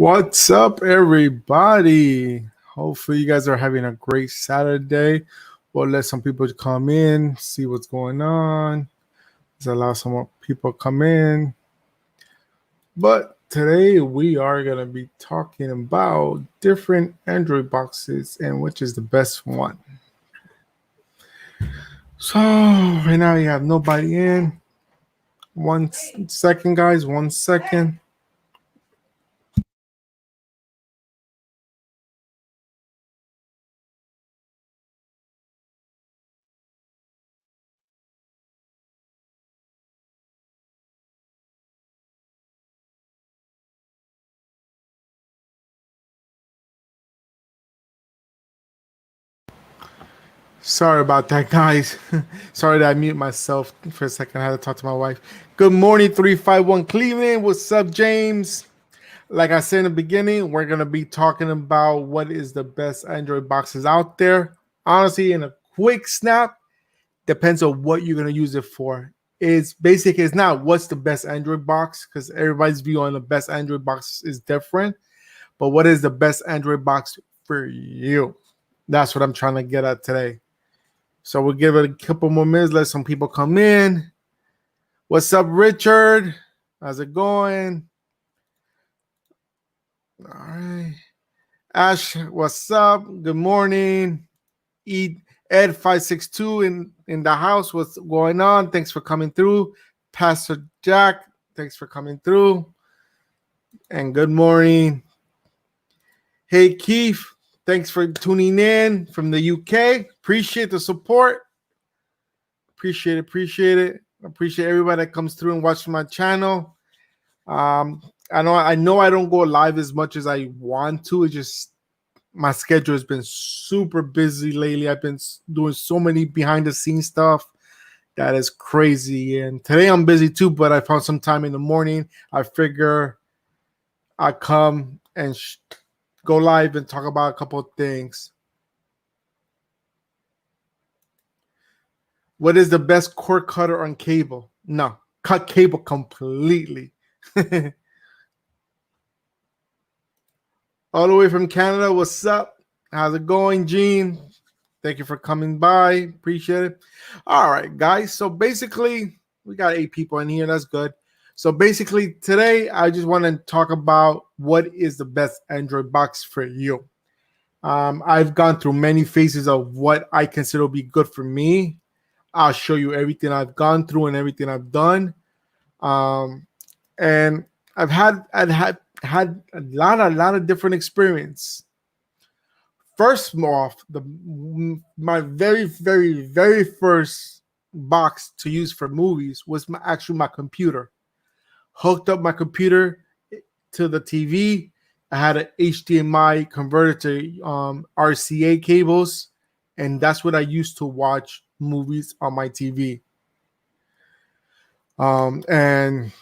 What's up, everybody? Hopefully, you guys are having a great Saturday. We'll let some people come in, see what's going on. Let's allow some more people come in. But today, we are going to be talking about different Android boxes and which is the best one. So, right now, you have nobody in. 1 second, guys. 1 second. Sorry about that, guys. Sorry that I mute myself for a second. I had to talk to my wife. Good morning, 351 Cleveland. What's up, James? Like I said in the beginning, we're going to be talking about what is the best Android boxes out there. Honestly, in a quick snap, depends on what you're going to use it for. It's not what's the best Android box, because everybody's view on the best Android box is different. But what is the best Android box for you? That's what I'm trying to get at today. So we'll give it a couple more minutes, let some people come in. What's up, Richard? How's it going? All right. Ash, what's up? Good morning. Ed562 in the house. What's going on? Thanks for coming through. Pastor Jack, thanks for coming through. And good morning. Hey, Keith. Thanks for tuning in from the UK. Appreciate the support. Appreciate it. Appreciate everybody that comes through and watches my channel. I know I don't go live as much as I want to. It's just my schedule has been super busy lately. I've been doing so many behind the scenes stuff that is crazy. And today I'm busy too, but I found some time in the morning. I figure I come and go live and talk about a couple of things. What is the best cord cutter on cable? No, cut cable completely. All the way from Canada, what's up? How's it going, Gene? Thank you for coming by. Appreciate it. All right, guys. So basically, we got 8 people in here. That's good. So basically, today, I just want to talk about what is the best Android box for you. I've gone through many phases of what I consider to be good for me. I'll show you everything I've gone through and everything I've done. And I've had a lot of different experience. First off, my very first box to use for movies was my computer. Hooked up my computer to the TV. I had an HDMI converter to RCA cables, and that's what I used to watch movies on my TV. And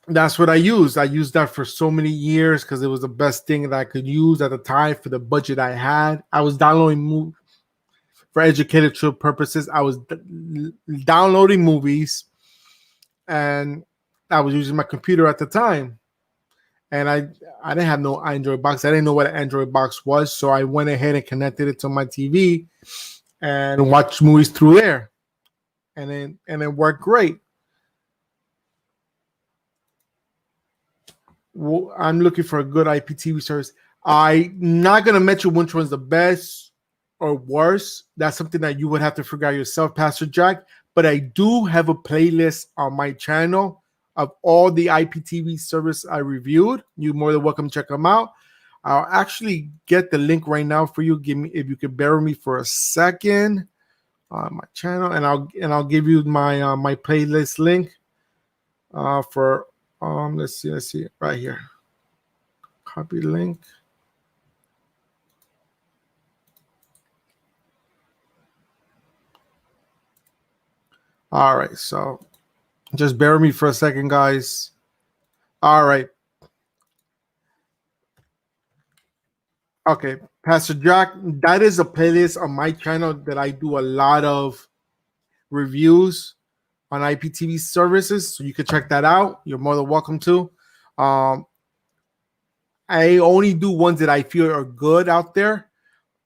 that's what I used. I used that for so many years because it was the best thing that I could use at the time for the budget I had. I was downloading movies for educational purposes. I was downloading movies, and I was using my computer at the time. And I didn't have no Android box. I didn't know what an Android box was, so I went ahead and connected it to my TV and watched movies through there, and it worked great. Well, I'm looking for a good IPTV service. I'm not gonna mention which one's the best or worst. That's something that you would have to figure out yourself, Pastor Jack. But I do have a playlist on my channel of all the IPTV service I reviewed. You're more than welcome to check them out. I'll actually get the link right now for you. If you could bear with me for a second on my channel, and I'll give you my my playlist link for let's see right here. Copy link. All right, so just bear with me for a second, guys. All right. Okay, Pastor Jack, that is a playlist on my channel that I do a lot of reviews on IPTV services, so you can check that out. You're more than welcome to. I only do ones that I feel are good out there,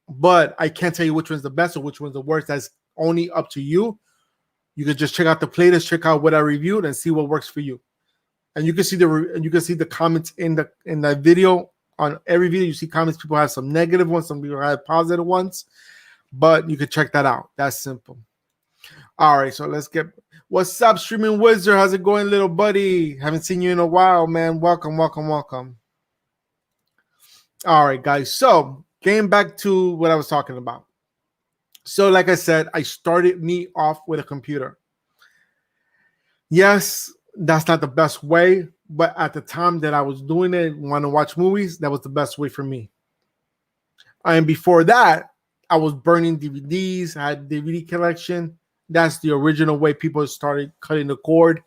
but I can't tell you which one's the best or which one's the worst. That's only up to you. You can just check out the playlist, check out what I reviewed, and see what works for you. And you can see the comments in that video. On every video, you see comments. People have some negative ones, some people have positive ones, but you can check that out. That's simple. All right, so let's get. What's up, Streaming Wizard? How's it going, little buddy? Haven't seen you in a while, man. Welcome. All right, guys. So getting back to what I was talking about. So, like I said, I started me off with a computer. Yes, that's not the best way, but at the time that I was doing it, want to watch movies, that was the best way for me. And before that, I was burning DVDs, I had DVD collection. That's the original way people started cutting the cord,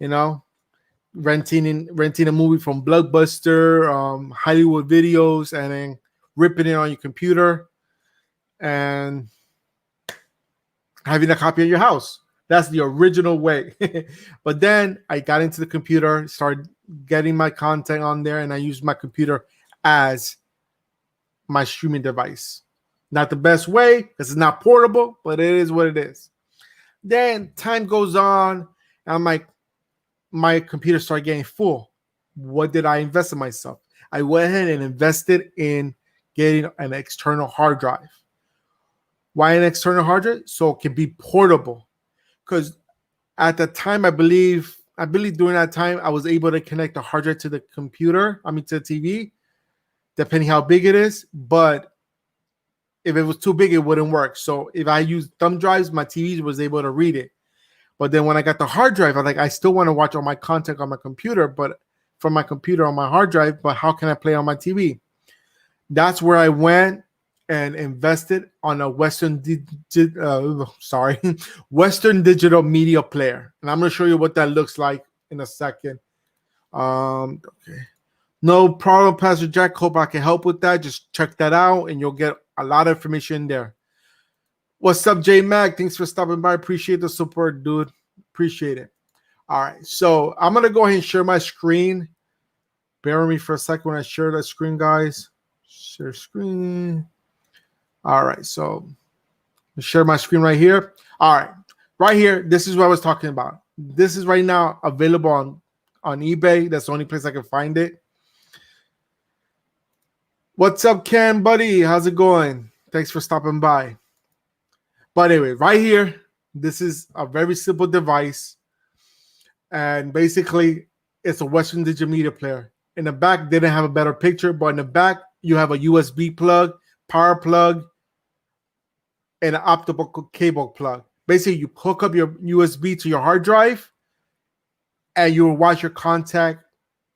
renting a movie from Blockbuster, Hollywood Videos, and then ripping it on your computer and having a copy at your house. That's the original way. But then I got into the computer, started getting my content on there, and I used my computer as my streaming device. Not the best way because it's not portable, but it is what it is. Then time goes on, and I'm like, my computer started getting full. What did I invest in myself? I went ahead and invested in getting an external hard drive. Why an external hard drive? So it can be portable. Because at the time, I believe during that time, I was able to connect the hard drive to the computer, to the TV, depending how big it is. But if it was too big, it wouldn't work. So if I used thumb drives, my TV was able to read it. But then when I got the hard drive, I still want to watch all my content on my computer, but from my computer on my hard drive, but how can I play on my TV? That's where I went and invested on a Western Digital Media Player. And I'm going to show you what that looks like in a second. Okay. No problem, Pastor Jack. Hope I can help with that. Just check that out and you'll get a lot of information there. What's up, J Mac? Thanks for stopping by. Appreciate the support, dude. Appreciate it. All right. So I'm going to go ahead and share my screen. Bear with me for a second when I share that screen, guys. Share screen. All right. So share my screen right here. All right. Right here. This is what I was talking about. This is right now available on eBay. That's the only place I can find it. What's up, Ken, buddy? How's it going? Thanks for stopping by. But anyway, right here, this is a very simple device. And basically, it's a Western Digital Media Player. In the back, they didn't have a better picture, but in the back, you have a USB plug, power plug, and an optical cable plug. Basically, you hook up your USB to your hard drive, and you will watch your content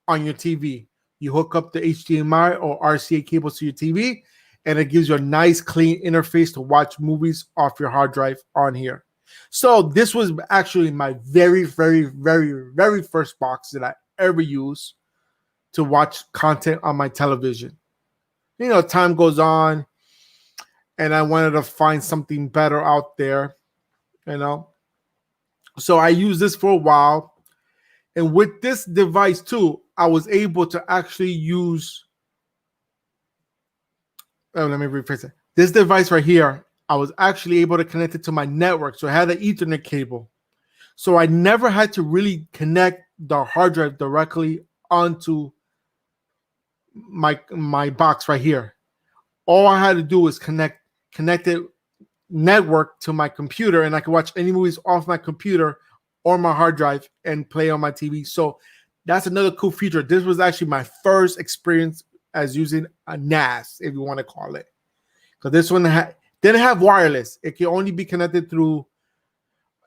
on your TV. You hook up the HDMI or RCA cables to your TV, and it gives you a nice, clean interface to watch movies off your hard drive on here. So this was actually my very, very, very, very first box that I ever used to watch content on my television. Time goes on, and I wanted to find something better out there, So I used this for a while. And with this device, too, I was able to actually use... let me rephrase it. This device right here, I was actually able to connect it to my network. So I had an Ethernet cable. So I never had to really connect the hard drive directly onto my box right here. All I had to do was connect it network to my computer, and I could watch any movies off my computer or my hard drive and play on my TV. So that's another cool feature. This was actually my first experience as using a NAS, if you want to call it. Because this one didn't have wireless. It can only be connected through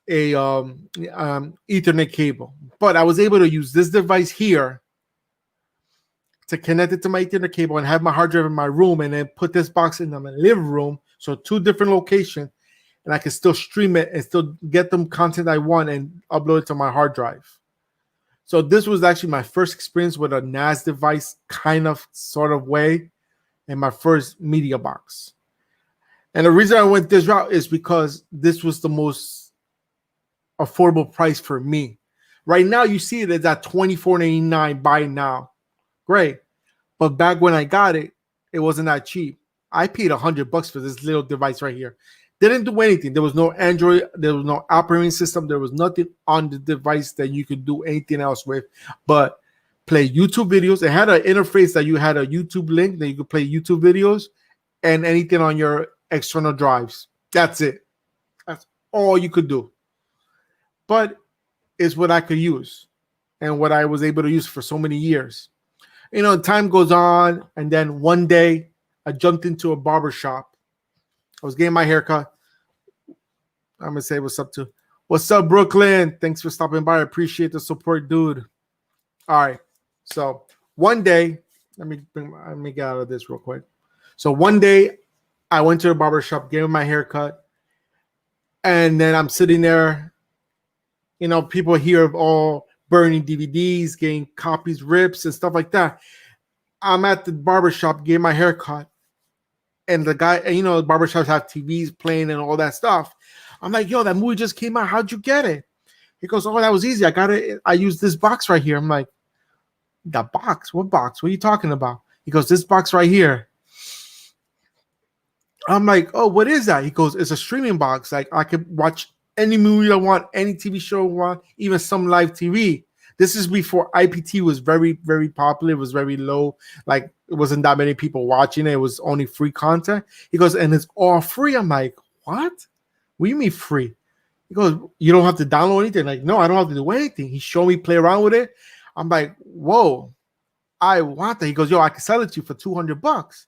a Ethernet cable. But I was able to use this device here to connect it to my Ethernet cable and have my hard drive in my room, and then put this box in my living room. So 2 different locations, and I can still stream it and still get the content I want and upload it to my hard drive. So this was actually my first experience with a NAS device, kind of, sort of way, and my first media box. And the reason I went this route is because this was the most affordable price for me. Right now, you see it is at $24.99 buy now. Great. But back when I got it, it wasn't that cheap. I paid $100 for this little device right here. Didn't do anything. There was no Android. There was no operating system. There was nothing on the device that you could do anything else with, but play YouTube videos. It had an interface that you had a YouTube link that you could play YouTube videos and anything on your external drives. That's it. That's all you could do. But it's what I could use and what I was able to use for so many years. You know, time goes on, and then one day I jumped into a barber shop. I was getting my haircut. I'm gonna say what's up to. What's up, Brooklyn? Thanks for stopping by. I appreciate the support, dude. All right. So one day, let me get out of this real quick. So one day I went to a barber shop, gave my haircut, and then I'm sitting there. You know, people hear of all burning DVDs, getting copies, rips, and stuff like that. I'm at the barbershop getting my haircut, and the guy, you know, the barbershops have TVs playing and all that stuff. I'm like, yo, that movie just came out. How'd you get it? He goes, oh, that was easy. I got it. I used this box right here. I'm like, that box? What box? What are you talking about? He goes, this box right here. I'm like, oh, what is that? He goes, it's a streaming box. Like, I could watch any movie I want, any TV show I want, even some live TV. This is before IPT was very, very popular. It was very low. Like, it wasn't that many people watching it. It was only free content. He goes, and it's all free. I'm like, what? What do you mean free? He goes, you don't have to download anything. Like, no, I don't have to do anything. He showed me play around with it. I'm like, whoa, I want that. He goes, yo, I can sell it to you for $200.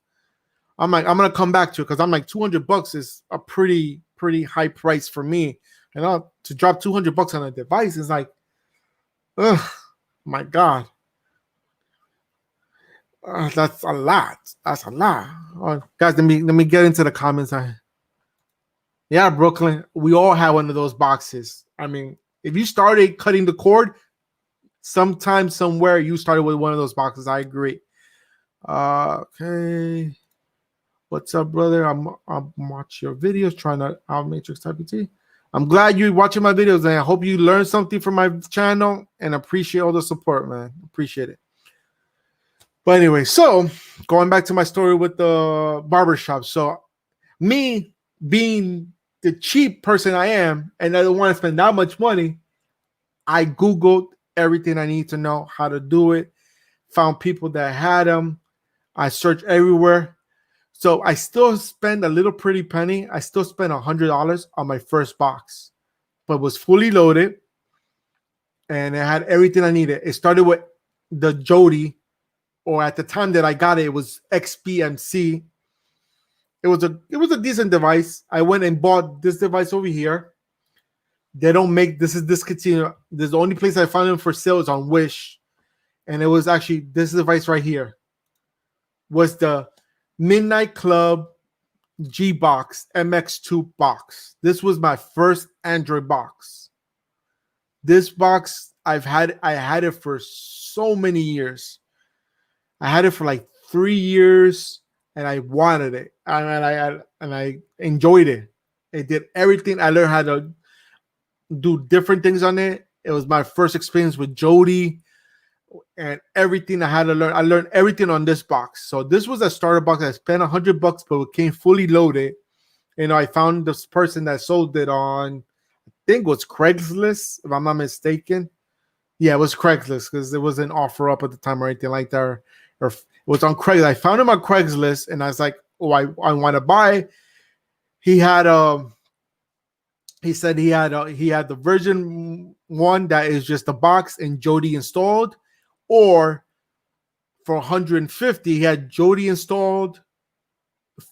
I'm like, I'm gonna come back to it because I'm like, $200 is a pretty high price for me. You know, to drop $200 on a device is like, oh my God. That's a lot. That's a lot. Guys, let me get into the comments. Yeah, Brooklyn, we all have one of those boxes. I mean, if you started cutting the cord, sometime, somewhere, you started with one of those boxes. I agree. Okay. What's up, brother? I'm watching your videos, trying to out Matrix IPT. I'm glad you're watching my videos, and I hope you learned something from my channel and appreciate all the support, man. Appreciate it. But anyway, so going back to my story with the barbershop. So me being the cheap person I am, and I don't want to spend that much money, I Googled everything I need to know how to do it, found people that had them. I searched everywhere. So I still spend a little pretty penny. I still spent $100 on my first box, but it was fully loaded and it had everything I needed. It started with the Jody, or at the time that I got it, it was XBMC. It was a decent device. I went and bought this device over here. They don't make, this is discontinued. This is the only place I found them for sale is on Wish. And it was actually this device right here. Was the Midnight Club G box, MX2 box. This was my first Android box. This box I had it for so many years. I had it for like 3 years and I wanted it. And I enjoyed it. It did everything. I learned how to do different things on it. It was my first experience with Jody. And everything I had to learn, I learned everything on this box. So this was a starter box. I spent $100, but it came fully loaded. You know, I found this person that sold it on, I think it was Craigslist, if I'm not mistaken. Yeah, it was Craigslist because there was an offer up at the time or anything like that. Or it was on Craigslist. I found him on Craigslist, and I was like, "Oh, I want to buy." He had he said he had the version 1 that is just the box and Jody installed. Or for $150, he had Jody installed,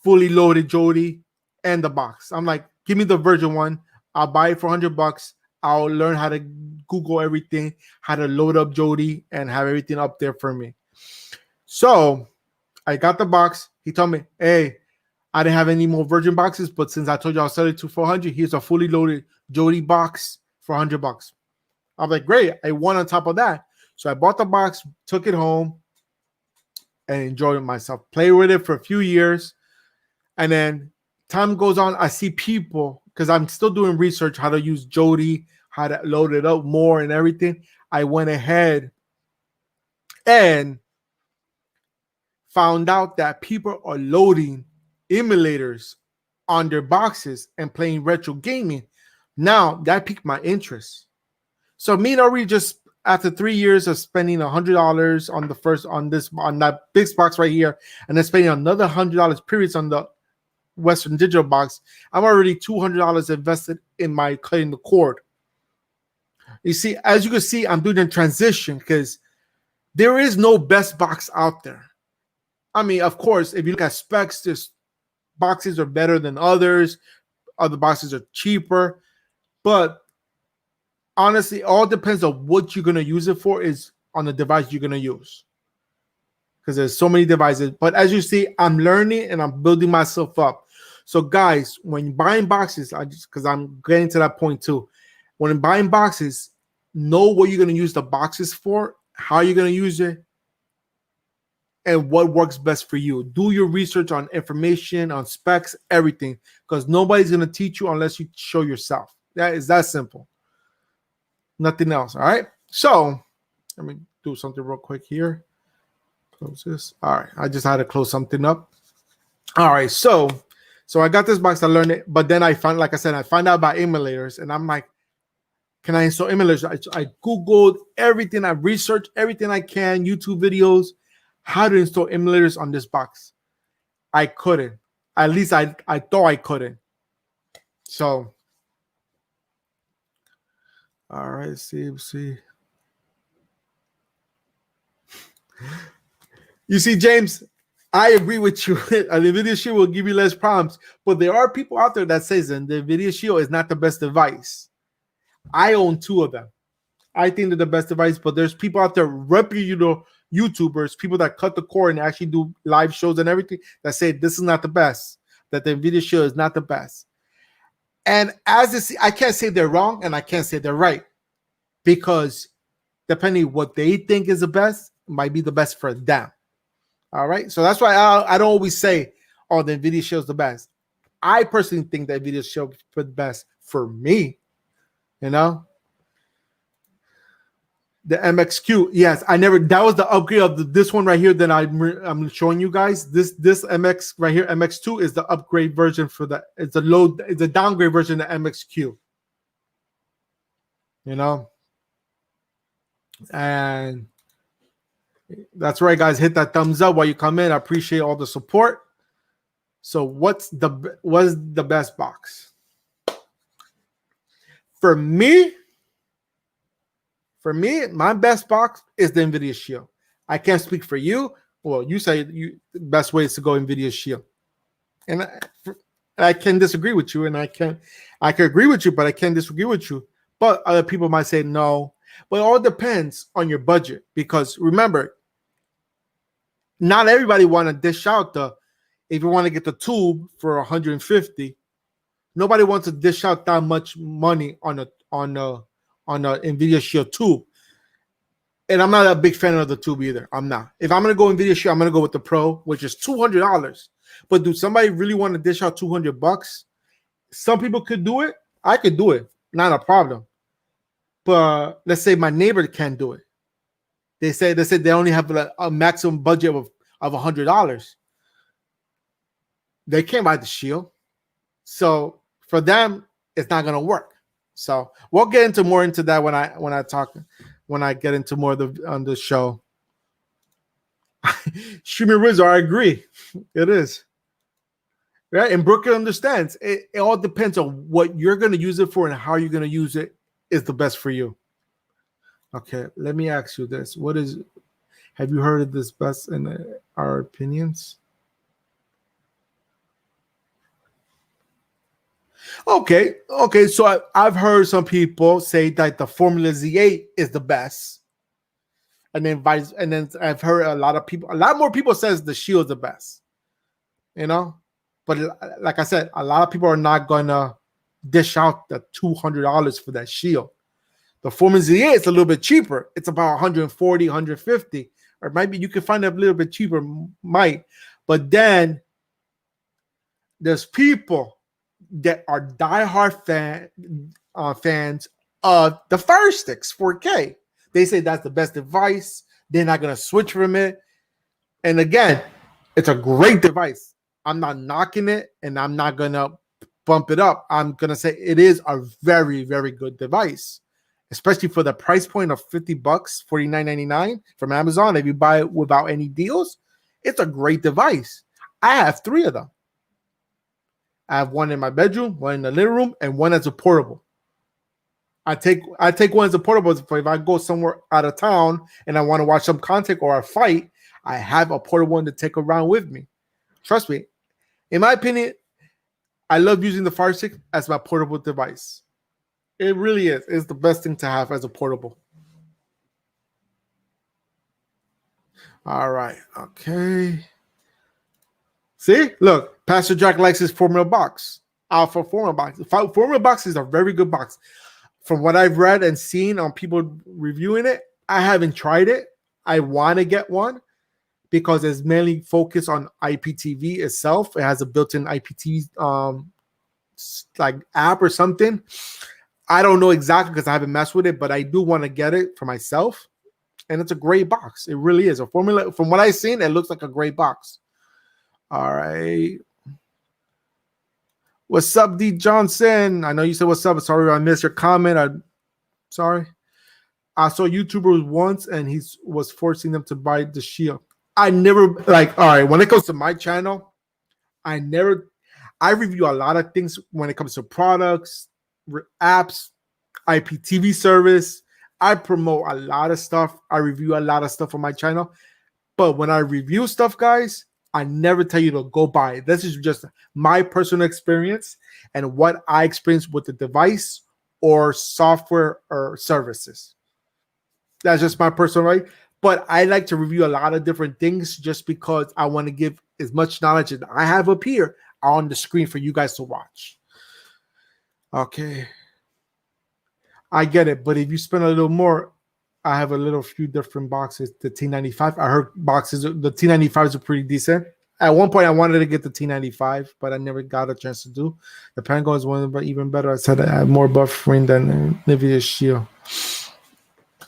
fully loaded Jody, and the box. I'm like, give me the version 1. I'll buy it for $100. I'll learn how to Google everything, how to load up Jody, and have everything up there for me. So I got the box. He told me, hey, I didn't have any more version boxes, but since I told you I'll sell it to $400, here's a fully loaded Jody box for $100. I'm like, great. I won on top of that. So I bought the box, took it home, and enjoyed it myself. Played with it for a few years. And then time goes on, I see people, because I'm still doing research how to use Jody, how to load it up more and everything. I went ahead and found out that people are loading emulators on their boxes and playing retro gaming. Now that piqued my interest. So me and Ari just after 3 years of spending $100 on that big box right here, and then spending another $100 periods on the Western Digital box, I'm already $200 invested in my cutting the cord. You see, as you can see, I'm doing a transition because there is no best box out there. I mean, of course, if you look at specs, there's boxes are better than others. Other boxes are cheaper. But honestly, all depends on what you're going to use it for is on the device you're going to use. Because there's so many devices. But as you see, I'm learning and I'm building myself up. So guys, when buying boxes, because I'm getting to that point too. When buying boxes, know what you're going to use the boxes for, how you're going to use it, and what works best for you. Do your research on information, on specs, everything, because nobody's going to teach you unless you show yourself. That is that simple. Nothing else. All right. So let me do something real quick here. Close this. All right. I just had to close something up. All right. So I got this box. I learned it, but then I found, like I said, I found out about emulators, and I'm like, can I install emulators? I Googled everything. I researched everything I can, YouTube videos, how to install emulators on this box. I couldn't. At least I thought I couldn't. So, all right, let's see. You see, James, I agree with you. The Nvidia Shield will give you less problems, but there are people out there that says that the Nvidia Shield is not the best device. I own 2 of them. I think they're the best device, but there's people out there, reputable YouTubers, people that cut the cord and actually do live shows and everything, that say this is not the best, that the Nvidia Shield is not the best. And as this, I can't say they're wrong and I can't say they're right, because depending what they think is the best, might be the best for them. All right. So that's why I don't always say, oh, the Nvidia Shield is the best. I personally think that Nvidia Shield is the best for me. You know, the MXQ. Yes, that was the upgrade of this one right here that I'm showing you guys. This MX right here, MX2 is the upgrade version for it's a downgrade version of MXQ. You know, and that's right, guys. Hit that thumbs up while you come in. I appreciate all the support. So what's the best box? For me, my best box is the Nvidia Shield. I can't speak for you. Well, you say the best way is to go Nvidia Shield, and I can disagree with you, and I can agree with you, but I can disagree with you. But other people might say no. But it all depends on your budget, because remember, not everybody want to dish out if you want to get the tube for $150. Nobody wants to dish out that much money on a Nvidia Shield tube. And I'm not a big fan of the tube either. I'm not. If I'm gonna go Nvidia Shield, I'm gonna go with the Pro, which is $200. But do somebody really want to dish out $200? Some people could do it. I could do it. Not a problem. But let's say my neighbor can't do it. They said they only have a maximum budget of $100. They can't buy the Shield. So for them, it's not gonna work. So we'll get into more into that when I get into more on the show. Shumi Rizzo, I agree. It is. Right? And Brooke understands. It all depends on what you're gonna use it for and how you're gonna use it is the best for you. Okay, let me ask you this. Have you heard of this best in our opinions? Okay. So I've heard some people say that the Formula Z8 is the best, and then I've heard a lot more people says the Shield is the best. You know, but like I said, a lot of people are not gonna dish out the $200 for that Shield. The Formula Z8 is a little bit cheaper. It's about 140, 150, or maybe you can find it a little bit cheaper, but then there's people that are diehard fans of the FireSticks 4K. They say that's the best device. They're not gonna switch from it. And again, It's a great device. I'm not knocking it, and I'm not gonna bump it up. I'm gonna say it is a very, very good device, especially for the price point of $50, $49.99 from Amazon. If you buy it without any deals, it's a great device. I have 3 of them. I have one in my bedroom, one in the living room, and one as a portable. I take one as a portable if I go somewhere out of town and I want to watch some content or a fight. I have a portable one to take around with me. Trust me. In my opinion, I love using the FireStick as my portable device. It really is. It's the best thing to have as a portable. All right. Okay. See? Look, Pastor Jack likes his formula box. Alpha formula box. Formula box is a very good box. From what I've read and seen on people reviewing it, I haven't tried it. I want to get one because it's mainly focused on IPTV itself. It has a built-in IPTV like app or something. I don't know exactly because I haven't messed with it, but I do want to get it for myself. And it's a great box. It really is. A formula. From what I've seen, it looks like a great box. All right. What's up, D. Johnson? I know you said what's up. Sorry I missed your comment. I'm sorry. I saw YouTubers once and he was forcing them to buy the Shield. I never, like, all right, when it comes to my channel, I review a lot of things when it comes to products, apps, IPTV service. I promote a lot of stuff. I review a lot of stuff on my channel. But when I review stuff, guys, I never tell you to go buy it. This is just my personal experience and what I experienced with the device or software or services. That's just my personal right. But I like to review a lot of different things just because I want to give as much knowledge as I have up here on the screen for you guys to watch. Okay. I get it. But if you spend a little more, I have a few different boxes. The T95. I heard boxes. The T95s are pretty decent. At one point, I wanted to get the T95, but I never got a chance to do. The Pentagon is one, but even better. I said I have more buffering than Nvidia Shield.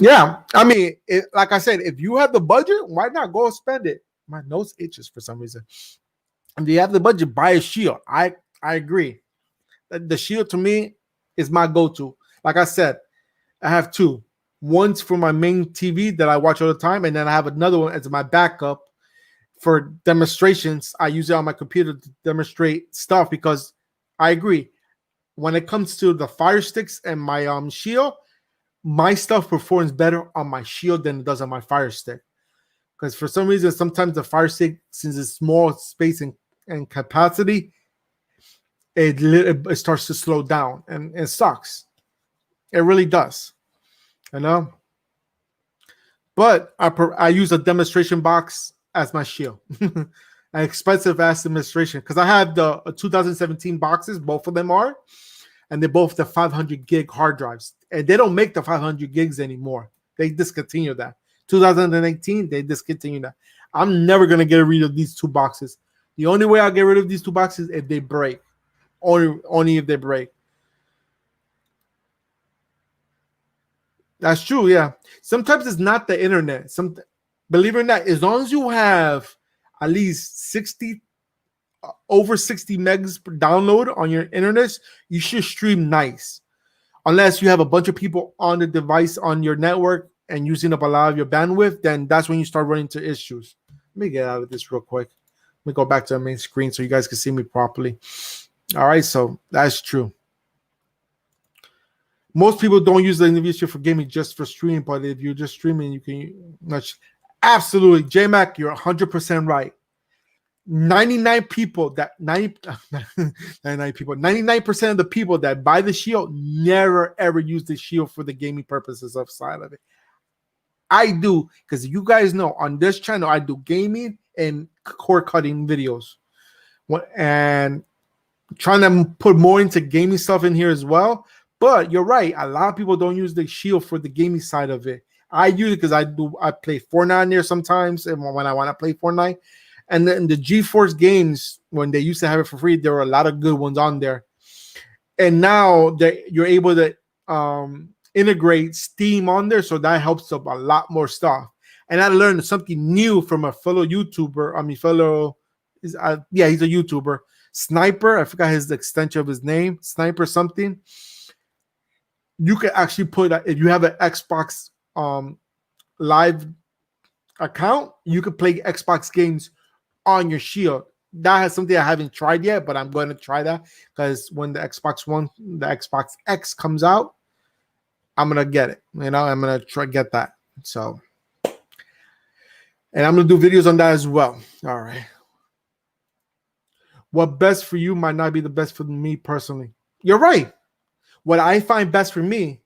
Yeah, I mean, like I said, if you have the budget, why not go spend it? My nose itches for some reason. If you have the budget, buy a Shield. I agree. The Shield to me is my go-to. Like I said, I have 2. One's for my main TV that I watch all the time, and then I have another one as my backup for demonstrations. I use it on my computer to demonstrate stuff because I agree. When it comes to the Fire Sticks and my Shield, my stuff performs better on my Shield than it does on my Fire Stick. Because for some reason, sometimes the Fire Stick, since it's small space and capacity, it starts to slow down, and it sucks. It really does. You know? But I use a demonstration box as my Shield. An expensive ass demonstration. Because I have the 2017 boxes, both of them are. And they're both the 500 gig hard drives. And they don't make the 500 gigs anymore. They discontinued that. 2018, they discontinued that. I'm never going to get rid of these 2 boxes. The only way I'll get rid of these 2 boxes is if they break. Only if they break. That's true, yeah. Sometimes it's not the internet. Believe it or not, as long as you have at least over 60 megs per download on your internet, you should stream nice. Unless you have a bunch of people on the device on your network and using up a lot of your bandwidth, then that's when you start running into issues. Let me get out of this real quick. Let me go back to the main screen so you guys can see me properly. All right, so that's true. Most people don't use the Nvidia Shield for gaming, just for streaming, but if you're just streaming, you can absolutely. J-Mac, you're 100% right. 99% of the people that buy the Shield never ever use the Shield for the gaming purposes outside of it. I do, because you guys know on this channel I do gaming and cord cutting videos, and trying to put more into gaming stuff in here as well. But you're right, a lot of people don't use the Shield for the gaming side of it. I use it because I play Fortnite in there sometimes, and when I want to play Fortnite. And then the GeForce games, when they used to have it for free, there were a lot of good ones on there. And now that you're able to integrate Steam on there, so that helps up a lot more stuff. And I learned something new from a fellow YouTuber, fellow Yeah, he's a YouTuber. Sniper, I forgot his extension of his name. Sniper something. You can actually put, if you have an Xbox live account, you can play Xbox games on your Shield. That is something I haven't tried yet, but I'm going to try that because when the Xbox X comes out, I'm gonna get it. I'm gonna try get that. So, and I'm gonna do videos on that as well. All right. What best for you might not be the best for me personally. You're right. What I find best for me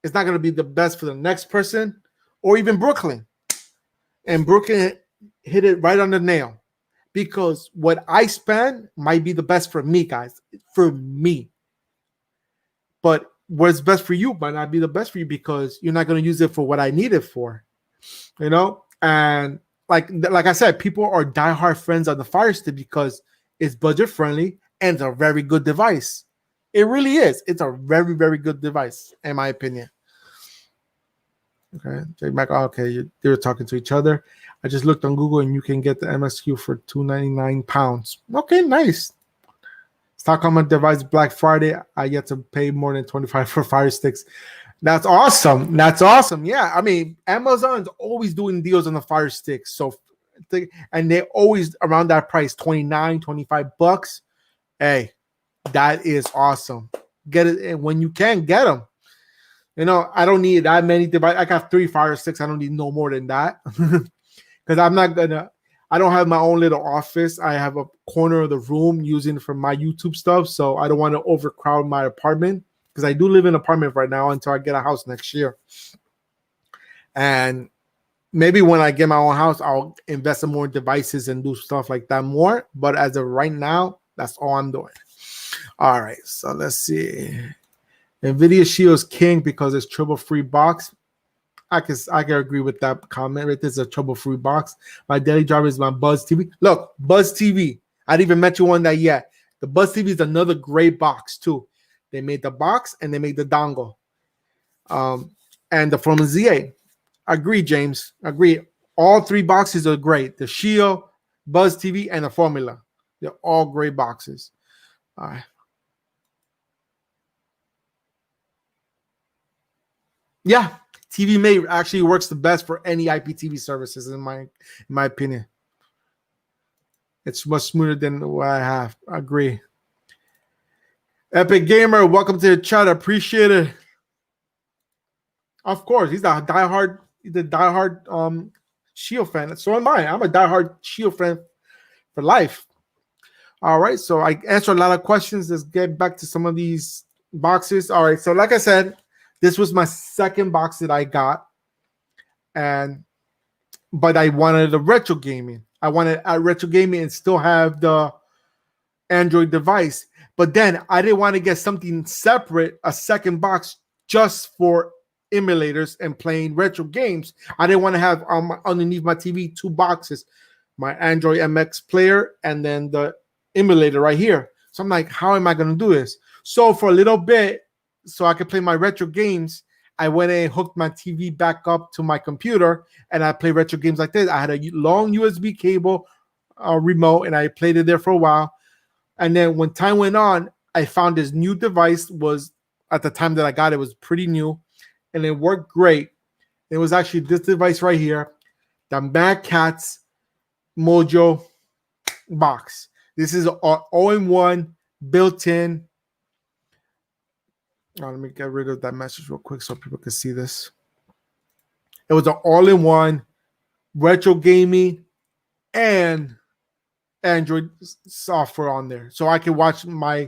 is not gonna be the best for the next person or even Brooklyn. And Brooklyn hit it right on the nail because what I spend might be the best for me, guys. For me. But what's best for you might not be the best for you because you're not going to use it for what I need it for, And like I said, people are diehard friends of the FireStick because it's budget friendly and it's a very good device. It really is. It's a very, very good device, in my opinion. Okay, Jake Mac. Okay, they're talking to each other. I just looked on Google and you can get the MSQ for £299. Okay, nice. Stockholm device Black Friday. I get to pay more than $25 for FireSticks. That's awesome. That's awesome. Yeah, I mean, Amazon's always doing deals on the FireSticks. So, and they're always around that price, $25. Hey, that is awesome. Get it, and when you can get them. I don't need that many devices. I got 3 FireSticks. I don't need no more than that because I don't have my own little office. I have a corner of the room using for my YouTube stuff. So I don't want to overcrowd my apartment because I do live in an apartment right now until I get a house next year. And maybe when I get my own house, I'll invest in more devices and do stuff like that more. But as of right now, that's all I'm doing. All right. So let's see. Nvidia Shield is king because it's trouble-free box. I can agree with that comment. Right, this is a trouble-free box. My daily driver is my Buzz TV. Look, Buzz TV. I didn't even mention one that yet. The Buzz TV is another great box too. They made the box and they made the dongle. And the from ZA. Agree, James. Agree. All 3 boxes are great. The Shield, Buzz TV, and the Formula. They're all great boxes. All right. Yeah, TV Mate actually works the best for any IPTV services, in my opinion. It's much smoother than what I have. I agree. Epic Gamer, welcome to the chat. I appreciate it. Of course, he's a diehard Shield fan. So am I. I'm a diehard Shield fan for life. All right, so I answered a lot of questions. Let's get back to some of these boxes. All right, so like I said, this was my second box that I got, but I wanted the retro gaming. I wanted a retro gaming and still have the Android device. But then I didn't want to get something separate, a second box just for emulators and playing retro games. I didn't want to have underneath my TV 2 boxes, my Android MX player and then the emulator right here. So I'm like, how am I going to do this? So for a little bit, so I could play my retro games, I went and hooked my TV back up to my computer and I play retro games like this. I had a long USB cable remote and I played it there for a while. And then when time went on, I found this new device was, at the time that I got it, was pretty new and it worked great. It was actually this device right here, the Mad Catz Mojo box. This is an all-in-one built-in. Let me get rid of that message real quick so people can see this. It was an all-in-one retro gaming and Android software on there. So I can watch my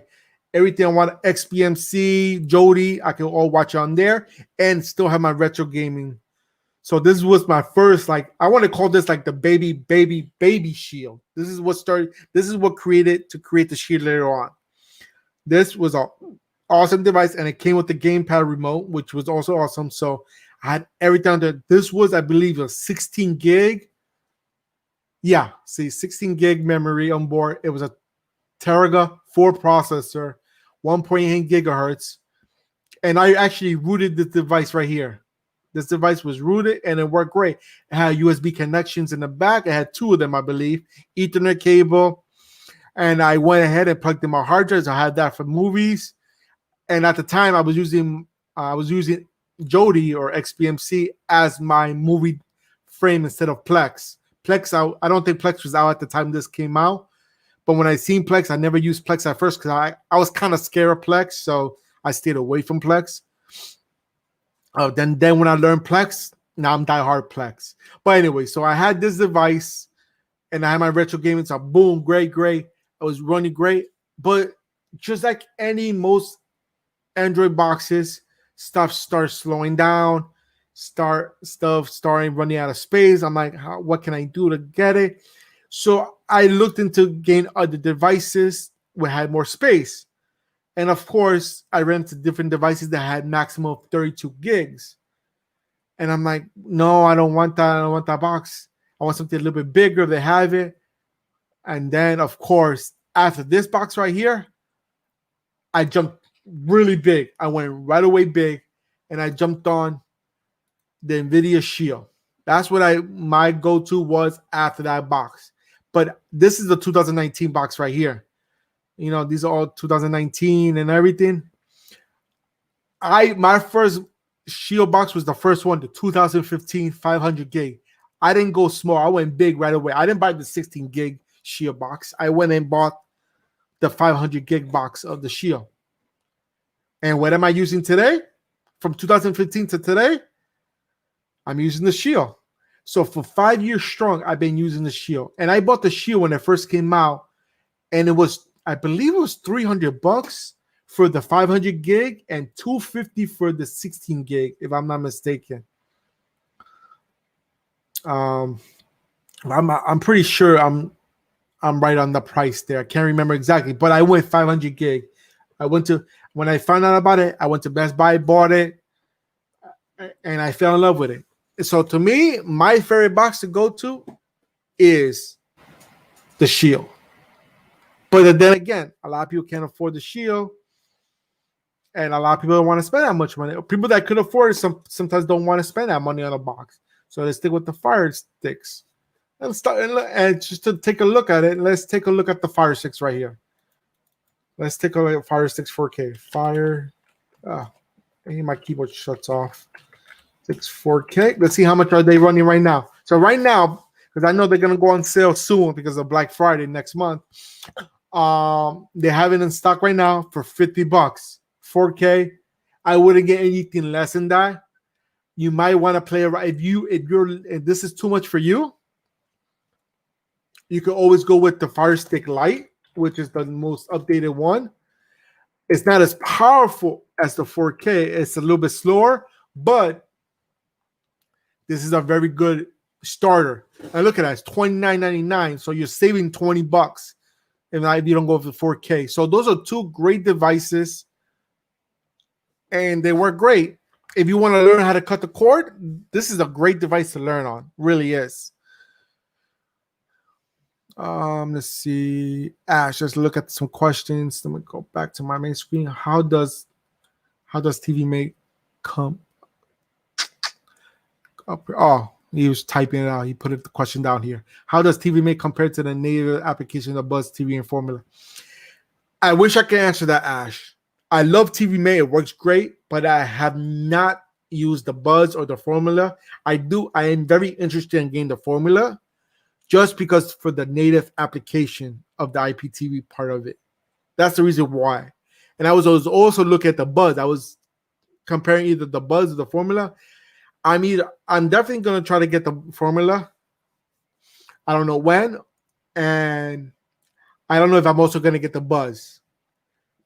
everything I want, XBMC, Jody, I can all watch on there and still have my retro gaming. So this was my first, I want to call this like the baby Shield. This is what started, this is what created to create the Shield later on. This was a awesome device and it came with the gamepad remote, which was also awesome. So I had everything on there. This was, I believe, a 16 gig. Yeah, see, 16 gig memory on board. It was a Teraga 4 processor, 1.8 gigahertz. And I actually rooted this device right here. This device was rooted and it worked great. It had USB connections in the back. It had 2 of them, I believe, Ethernet cable. And I went ahead and plugged in my hard drives. I had that for movies. And at the time, I was using Jody or XBMC as my movie frame instead of Plex. I don't think Plex was out at the time this came out. But when I seen Plex, I never used Plex at first because I was kind of scared of Plex. So I stayed away from Plex. Then when I learned Plex, now I'm diehard Plex. But anyway, so I had this device and I had my retro gaming. So boom, great. I was running great. But just like most Android boxes, stuff starts slowing down, starting running out of space. I'm like, what can I do to get it? So I looked into getting other devices that had more space. And of course, I ran into different devices that had maximum of 32 gigs. And I'm like, no, I don't want that. I don't want that box. I want something a little bit bigger if they have it. And then, of course, after this box right here, I jumped really big. I went right away big, and I jumped on the Nvidia Shield. That's what my go-to was after that box. But this is the 2019 box right here. You know, these are all 2019 and everything. My first Shield box was the first one, the 2015 500 gig. I didn't go small. I went big right away. I didn't buy the 16 gig Shield box. I went and bought the 500 gig box of the Shield. And what am I using today? From 2015 to today, I'm using the Shield. So for 5 years strong, I've been using the Shield. And I bought the Shield when it first came out. And I believe it was $300 for the 500 gig and $250 for the 16 gig, if I'm not mistaken. I'm pretty sure I'm right on the price there. I can't remember exactly, but I went 500 gig. When I found out about it, I went to Best Buy, bought it, and I fell in love with it. So to me, my favorite box to go to is the Shield. But then again, a lot of people can't afford the Shield, and a lot of people don't want to spend that much money. People that could afford it sometimes don't want to spend that money on a box, so they stick with the FireSticks. And just to take a look at it, let's take a look at the FireSticks right here. Let's take a look at FireSticks 4K. My keyboard shuts off. 4K. Let's see how much are they running right now. So right now, because I know they're gonna go on sale soon because of Black Friday next month. They have it in stock right now for $50. 4K. I wouldn't get anything less than that. You might want to play around. If this is too much for you, you can always go with the FireStick Lite, which is the most updated one. It's not as powerful as the 4K. It's a little bit slower, but this is a very good starter. And look at that, it's $29.99. So you're saving $20 if you don't go with the 4K. So those are two great devices, and they work great. If you want to learn how to cut the cord, this is a great device to learn on. Really is. Let's see. Ash, let's look at some questions. Let me go back to my main screen. How does TV Mate come up? Oh, he was typing it out. He put the question down here. How does TV Mate compare to the native application of Buzz TV and Formula? I wish I could answer that, Ash. I love TV Mate. It works great, but I have not used the Buzz or the Formula. I am very interested in getting the Formula, just because for the native application of the IPTV part of it. That's the reason why. And I was also looking at the Buzz. I was comparing either the Buzz or the Formula. I'm definitely going to try to get the Formula. I don't know when. And I don't know if I'm also going to get the Buzz.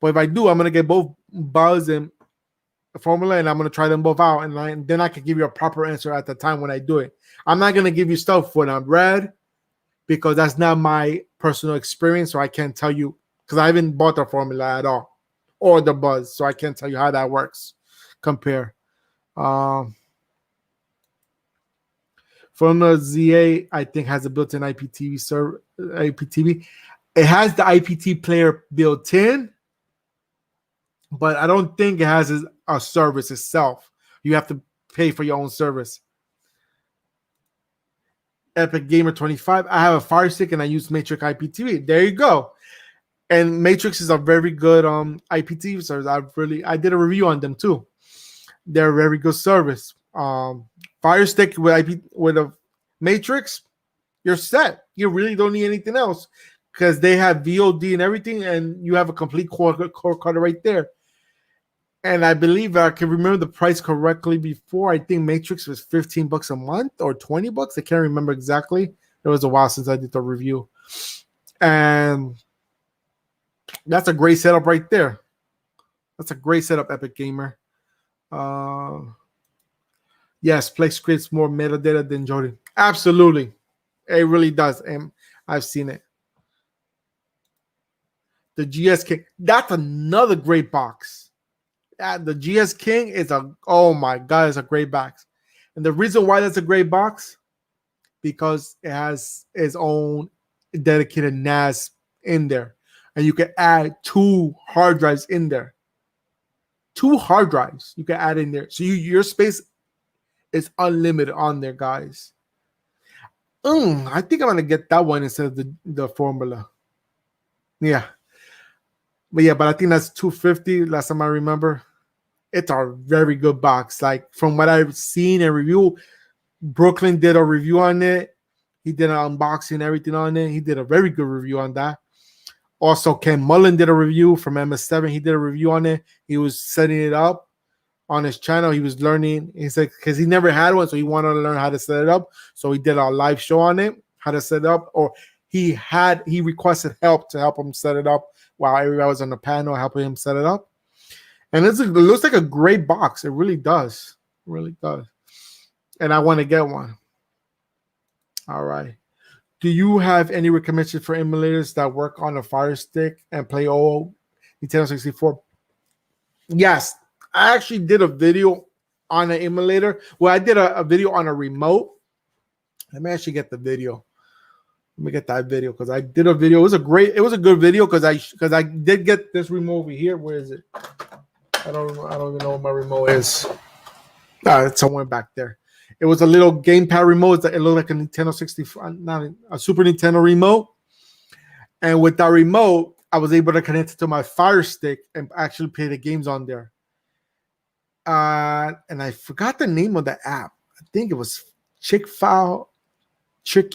But if I do, I'm going to get both Buzz and the Formula, and I'm going to try them both out. And then I can give you a proper answer at the time when I do it. I'm not going to give you stuff when I'm red, because that's not my personal experience, so I can't tell you, because I haven't bought the Formula at all, or the Buzz, so I can't tell you how that works. Compare. Formula ZA, I think, has a built-in IPTV server. IPTV. It has the IPT player built in, but I don't think it has a service itself. You have to pay for your own service. Epic Gamer 25. I have a FireStick and I use Matrix IPTV. There you go. And Matrix is a very good IPTV service. I did a review on them too. They're a very good service. FireStick with a Matrix, you're set. You really don't need anything else because they have VOD and everything, and you have a complete core card right there. And I believe I can remember the price correctly before. I think Matrix was $15 a month or $20. I can't remember exactly. It was a while since I did the review. And that's a great setup right there. That's a great setup, Epic Gamer. Yes, Plex creates more metadata than Jordan. Absolutely. It really does. And I've seen it. The GS King. That's another great box. The GS King is oh my God, it's a great box. And the reason why that's a great box, because it has its own dedicated NAS in there. And you can add 2 hard drives in there. 2 hard drives you can add in there. So your space is unlimited on there, guys. I think I'm going to get that one instead of the formula. Yeah. But I think that's $250 last time I remember. It's a very good box. Like from what I've seen and review, Brooklyn did a review on it. He did an unboxing, everything on it. He did a very good review on that. Also, Ken Mullen did a review from MS7. He did a review on it. He was setting it up on his channel. He was learning. He said because he never had one, so he wanted to learn how to set it up. So he did a live show on it, how to set it up. Or he requested help to help him set it up while everybody was on the panel helping him set it up. And it looks like a great box. It really does. It really does. And I want to get one. All right. Do you have any recommendations for emulators that work on a FireStick and play old Nintendo 64? Yes. I actually did a video on an emulator. Well, I did a video on a remote. Let me actually get the video. Let me get that video because I did a video. It was a good video because I did get this remote over here. Where is it? I don't even know where my remote is. It's somewhere back there. It was a little gamepad remote. It looked like a Nintendo 64, not a Super Nintendo remote. And with that remote, I was able to connect it to my FireStick and actually play the games on there. And I forgot the name of the app. I think it was Tricky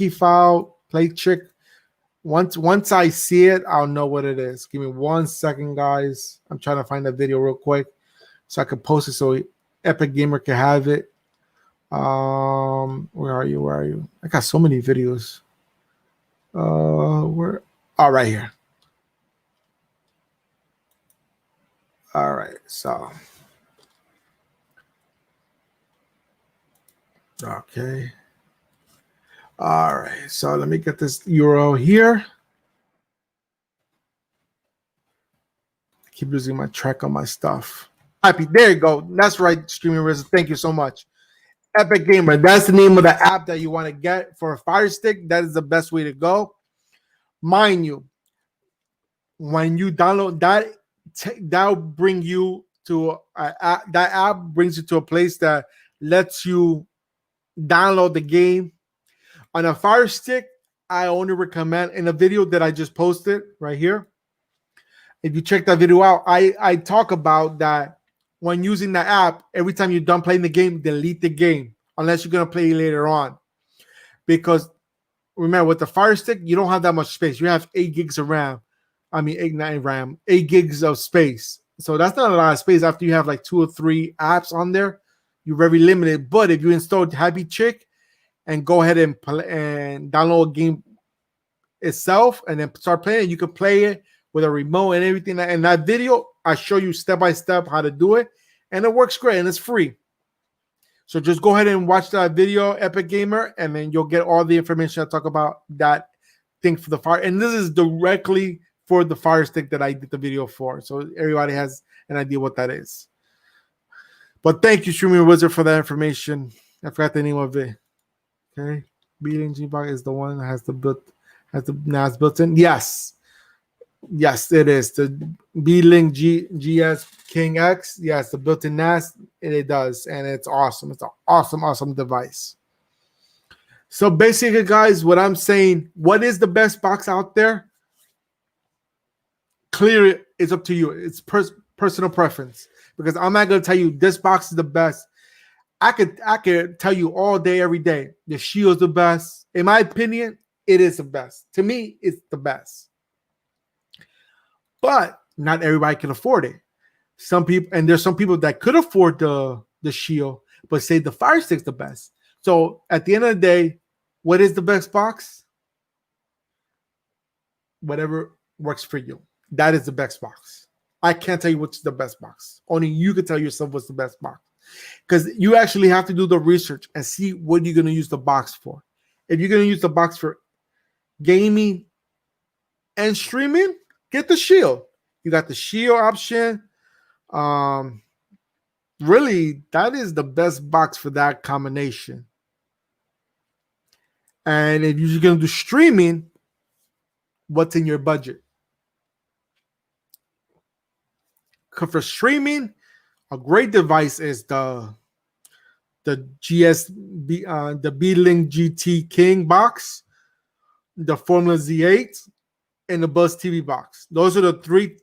File, Play Trick. Once I see it, I'll know what it is. Give me 1 second, guys. I'm trying to find that video real quick so I can post it so Epic Gamer can have it. Where are you? I got so many videos. Right here. All right, so okay. All right, so let me get this URL here. I keep losing my track on my stuff. Happy, there you go. That's right, Streaming Wizard. Thank you so much. Epic Gamer. That's the name of the app that you want to get for a FireStick. That is the best way to go. Mind you, when you download that, that'll bring you to that app brings you to a place that lets you download the game. On a FireStick, I only recommend in a video that I just posted right here. If you check that video out, I talk about that when using the app, every time you're done playing the game, delete the game unless you're going to play later on. Because remember, with the FireStick, you don't have that much space. You have 8 gigs of RAM. I mean, 8 gigs of space. So that's not a lot of space after you have like 2 or 3 apps on there. You're very limited. But if you install Happy Chick, and go ahead and download a game itself and then start playing it. You can play it with a remote and everything. In that video, I show you step by step how to do it. And it works great and it's free. So just go ahead and watch that video, Epic Gamer, and then you'll get all the information I talk about that thing for the Fire. And this is directly for the FireStick that I did the video for. So everybody has an idea what that is. But thank you, Streaming Wizard, for that information. I forgot the name of it. Okay, Beating G-Box is the one that has the NAS built in. Yes. Yes, it is. The B-Link GS King X. Yes, the built-in NAS. It does. And it's awesome. It's an awesome, awesome device. So basically, guys, what I'm saying, what is the best box out there? Clearly, it's up to you. It's personal preference. Because I'm not going to tell you this box is the best. I could tell you all day, every day, the Shield's the best. In my opinion, it is the best. To me, it's the best. But not everybody can afford it. Some people, and there's some people that could afford the Shield, but say the FireStick's the best. So at the end of the day, what is the best box? Whatever works for you. That is the best box. I can't tell you what's the best box. Only you can tell yourself what's the best box. Because you actually have to do the research and see what you're going to use the box for. If you're going to use the box for gaming and streaming, get the Shield. You got the Shield option. Really, that is the best box for that combination. And if you're going to do streaming, what's in your budget? Because for streaming, a great device is the B-Link GT King box, the Formula Z8, and the Buzz TV box. Those are the three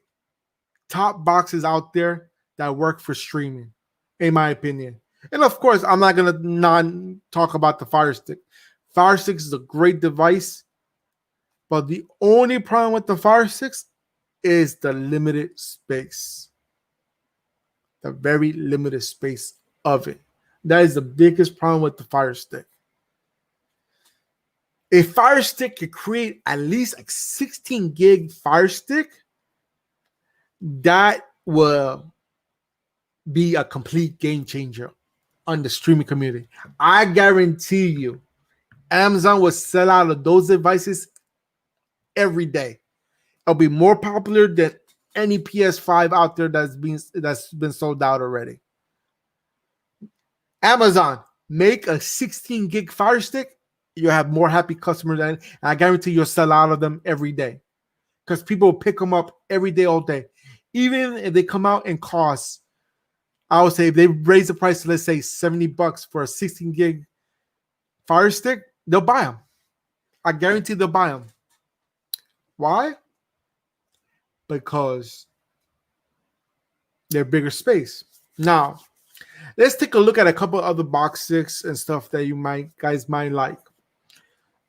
top boxes out there that work for streaming, in my opinion. And of course, I'm not going to not talk about the FireStick. FireStick is a great device, but the only problem with the FireStick is the limited space. The very limited space of it. That is the biggest problem with the FireStick. A FireStick could create at least like 16 gig FireStick. That will be a complete game changer on the streaming community. I guarantee you, Amazon will sell out of those devices every day. It'll be more popular than any PS5 out there that's been sold out already. Amazon, make a 16 gig FireStick. You'll have more happy customers, and I guarantee you'll sell out of them every day because people will pick them up every day, all day. Even if they come out and cost, I would say if they raise the price to, let's say, $70 for a 16 gig FireStick, they'll buy them. I guarantee they'll buy them. Why? Because they're bigger space. Now, let's take a look at a couple other boxes and stuff that you guys might like.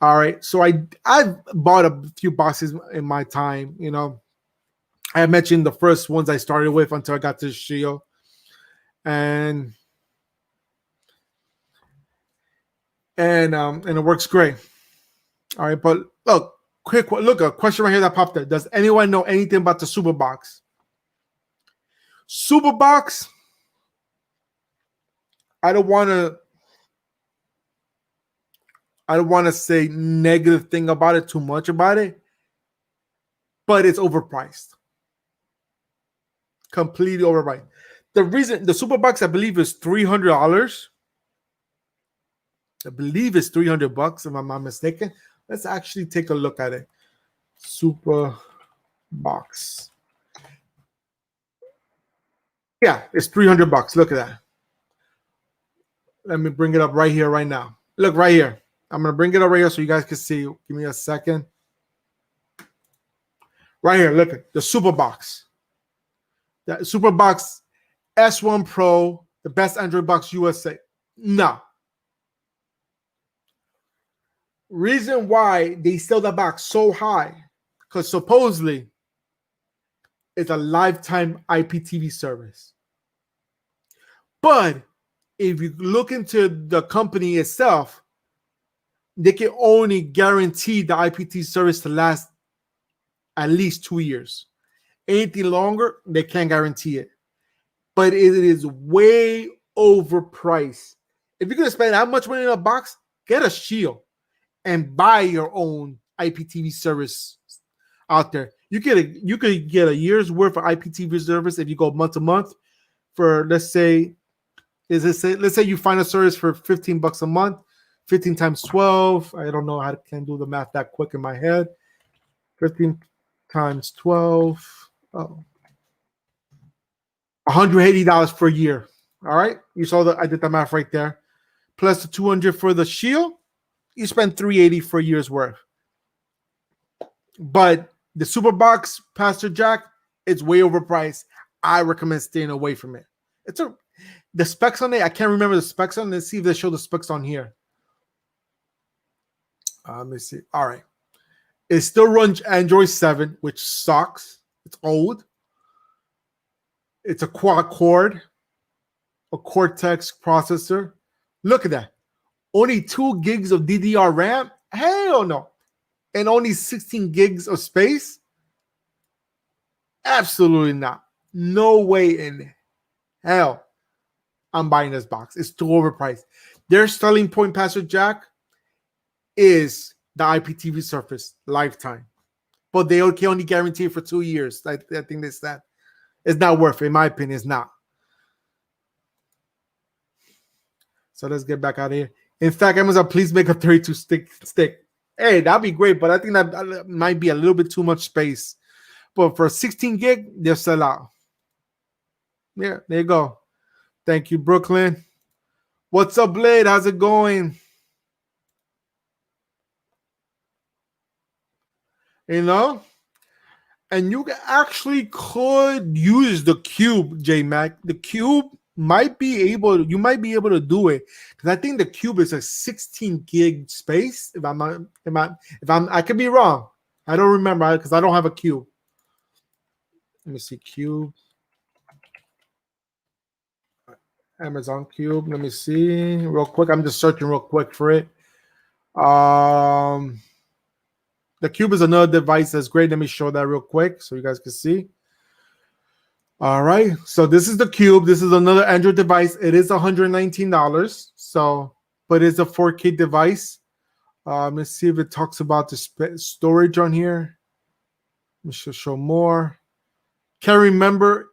All right, so I've bought a few boxes in my time. You know, I mentioned the first ones I started with until I got to the Shield, and it works great. All right, but look. A question right here that popped up. Does anyone know anything about the Super Box? Super Box, I don't want to say negative thing about it, too much about it, but it's overpriced. Completely overpriced. The reason the Super Box, I believe, is $300. I believe it's $300, if I'm not mistaken. Let's actually take a look at it. Super Box. Yeah, it's $300. Look at that. Let me bring it up right here, right now. Look right here. I'm going to bring it up right here so you guys can see. Give me a second. Right here, look at the Super Box. The Super Box S1 Pro, the best Android box USA. No. Reason why they sell the box so high, because supposedly it's a lifetime IPTV service. But if you look into the company itself, they can only guarantee the IPTV service to last at least 2 years. Anything longer, they can't guarantee it. But it is way overpriced. If you're going to spend that much money in a box, get a Shield and buy your own IPTV service out there. You could get a year's worth of IPTV service if you go month to month for, let's say you find a service for $15 a month, 15 times 12. I don't know how I can do the math that quick in my head. 15 times 12. Oh, $180 for a year. All right. You saw that I did the math right there. Plus the 200 for the shield, you spend 380 for a year's worth. But the super box, Pastor Jack, it's way overpriced. I recommend staying away from it. The specs on it, I can't remember the specs on it. Let's see if they show the specs on here. Let me see. All right. It still runs Android 7, which sucks. It's old. It's a quad core, a Cortex processor. Look at that. Only 2 gigs of DDR RAM? Hell no. And only 16 gigs of space? Absolutely not. No way in hell I'm buying this box. It's too overpriced. Their selling point, Pastor Jack, is the IPTV Surface lifetime. But they can only guarantee it for 2 years. I think that's that. It's not worth it. In my opinion, it's not. So let's get back out of here. In fact, Amazon, please make a 32 stick. Hey, that'd be great, but I think that might be a little bit too much space. But for 16 gig, they'll sell out. Yeah, there you go. Thank you, Brooklyn. What's up, Blade? How's it going? You know? And you actually could use the cube, J-Mac. The cube you might be able to do it, because I think the cube is a 16 gig space. I could be wrong. I don't remember because I don't have a cube. Let me see, cube. Amazon cube. Let me see real quick. I'm just searching real quick for it. The cube is another device that's great. Let me show that real quick so you guys can see. All right, so this is the cube. This is another Android device. It is $119. So, but it's a 4K device. Let's see if it talks about the storage on here. Let me show more. Can't remember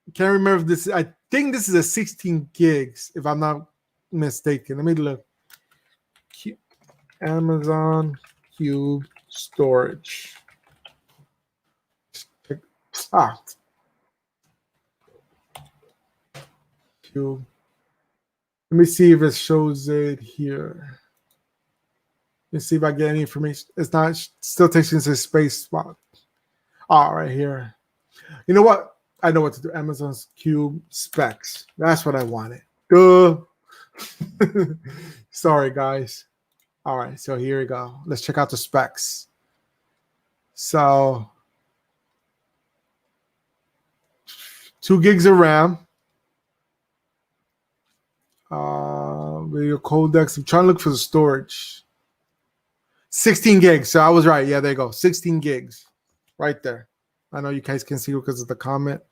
if this. I think this is a 16 gigs, if I'm not mistaken. Let me look. Amazon Cube storage. Cube. Let me see if it shows it here. Let's see if I get any information. It's not still takes a space spot. All right, here. You know what? I know what to do. Amazon's Cube specs. That's what I wanted. Duh. Sorry, guys. All right, so here we go. Let's check out the specs. So 2 gigs of RAM. Video codecs. I'm trying to look for the storage. 16 gigs. So I was right. Yeah, there you go. 16 gigs. Right there. I know you guys can see because of the comment.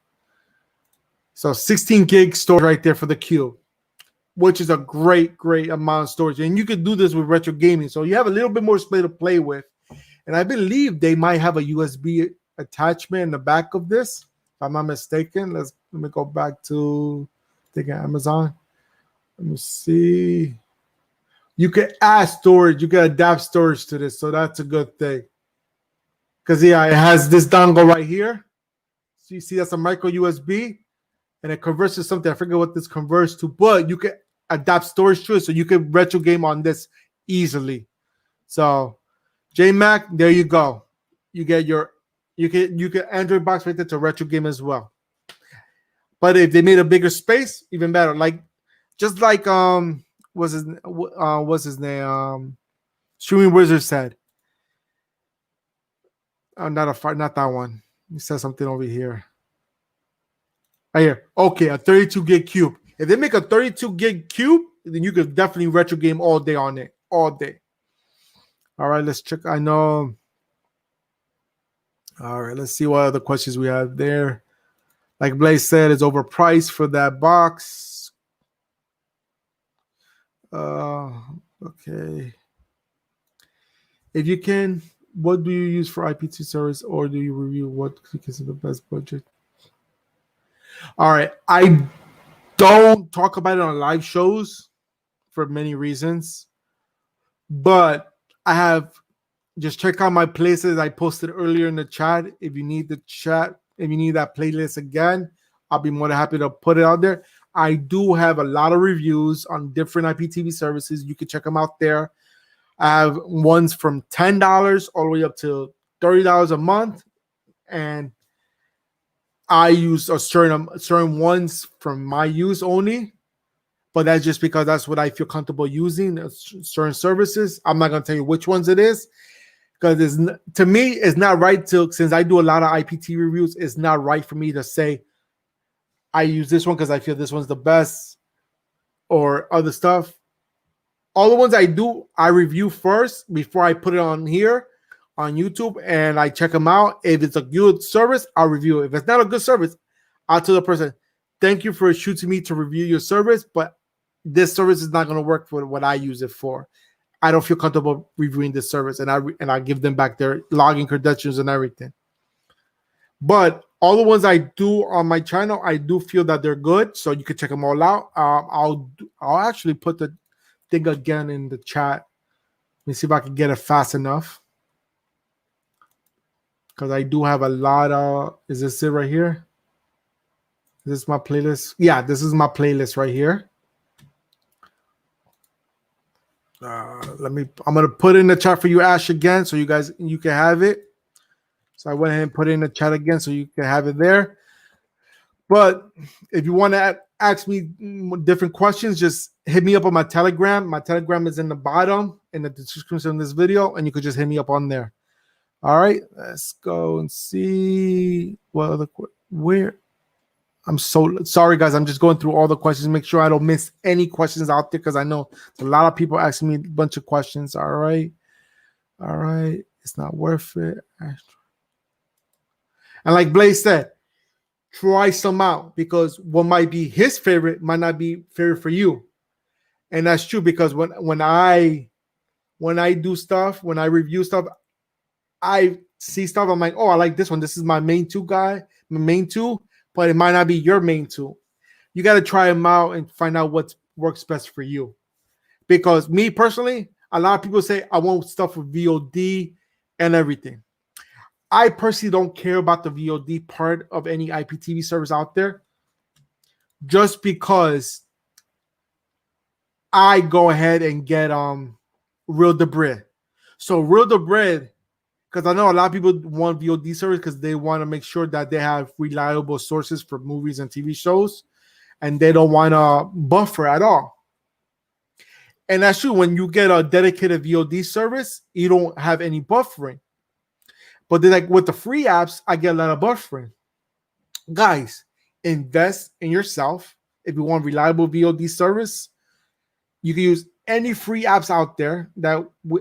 So 16 gig storage right there for the Cube, which is a great amount of storage. And you could do this with retro gaming. So you have a little bit more space to play with. And I believe they might have a USB attachment in the back of this, if I'm not mistaken. Let me go back to Amazon. Let me see. You can add storage. You can adapt storage to this. So that's a good thing. Because, yeah, it has this dongle right here. So you see that's a micro USB. And it converts to something. I forget what this converts to. But you can adapt storage to it. So you can retro game on this easily. So, J-Mac, there you go. You get Android box right there to retro game as well. But if they made a bigger space, even better. Just like what's his name? Streaming Wizard said. Not that one. He said something over here. Right here. Okay, a 32 gig cube. If they make a 32 gig cube, then you could definitely retro game all day on it. All day. All right, let's check. I know. All right, let's see what other questions we have there. Like Blaze said, it's overpriced for that box. Okay. If you can, what do you use for IPT service, or do you review what is the best budget? All right, I don't talk about it on live shows for many reasons, but I have just check out my places I posted earlier in the chat. If you need the chat, if you need that playlist again, I'll be more than happy to put it out there. I do have a lot of reviews on different IPTV services. You can check them out there. I have ones from $10 all the way up to $30 a month, and I use a certain ones from my use only. But that's just because that's what I feel comfortable using. Certain services. I'm not gonna tell you which ones it is, because to me, it's not right to, since I do a lot of IPT reviews, it's not right for me to say I use this one because I feel this one's the best or other stuff. All the ones I do, I review first before I put it on here on YouTube, and I check them out. If it's a good service, I'll review it. If it's not a good service, I'll tell the person, thank you for shooting me to review your service, but this service is not going to work for what I use it for. I don't feel comfortable reviewing this service, and I give them back their login credentials and everything. But all the ones I do on my channel, I do feel that they're good, so you can check them all out. I'll actually put the thing again in the chat. Let me see if I can get it fast enough, because I do have a lot of. Is this it right here? Is this my playlist? Yeah, this is my playlist right here. I'm gonna put it in the chat for you, Ash, again, so you can have it. So I went ahead and put it in the chat again, so you can have it there. But if you want to ask me different questions, just hit me up on my Telegram. My Telegram is in the bottom in the description of this video, and you could just hit me up on there. All right, let's go and see where. I'm so sorry, guys. I'm just going through all the questions. Make sure I don't miss any questions out there, because I know a lot of people asking me a bunch of questions. All right. It's not worth it. And like Blaze said, try some out, because what might be his favorite might not be favorite for you. And that's true, because when I do stuff, when I review stuff, I see stuff. I'm like, oh, I like this one. This is my main two, but it might not be your main two. You got to try them out and find out what works best for you. Because me personally, a lot of people say I want stuff with VOD and everything. I personally don't care about the VOD part of any IPTV service out there, just because I go ahead and get Real-Debrid. So Real-Debrid, because I know a lot of people want VOD service because they want to make sure that they have reliable sources for movies and TV shows, and they don't want to buffer at all. And that's true. When you get a dedicated VOD service, you don't have any buffering. But then, like with the free apps, I get a lot of buffering. Guys, invest in yourself. If you want reliable VOD service, you can use any free apps out there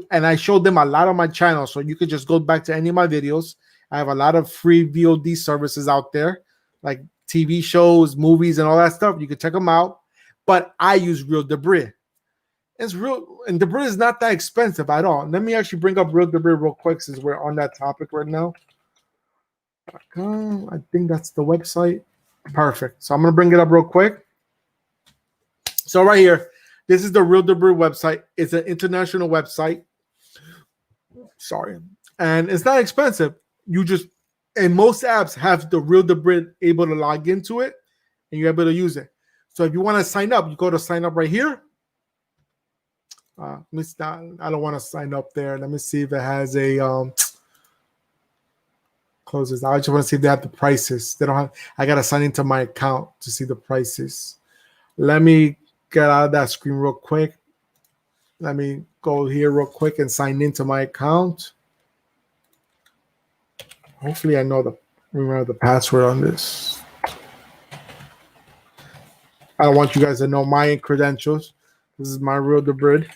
and I showed them a lot on my channel. So you could just go back to any of my videos. I have a lot of free VOD services out there, like TV shows, movies, and all that stuff. You can check them out. But I use Real-Debrid. It's real, and Debrid is not that expensive at all. Let me actually bring up Real-Debrid real quick, since we're on that topic right now. I think that's the website. Perfect. So I'm gonna bring it up real quick. So right here, this is the Real-Debrid website. It's an international website. Sorry, and it's not expensive. And most apps have the Real-Debrid able to log into it, and you're able to use it. So if you want to sign up, you go to sign up right here. I don't want to sign up there. Let me see if it has a closes. I just want to see if they have the prices. They don't have. I gotta sign into my account to see the prices. Let me get out of that screen real quick. Let me go here real quick and sign into my account. Hopefully, I remember the password on this. I don't want you guys to know my credentials. This is my Real-Debrid.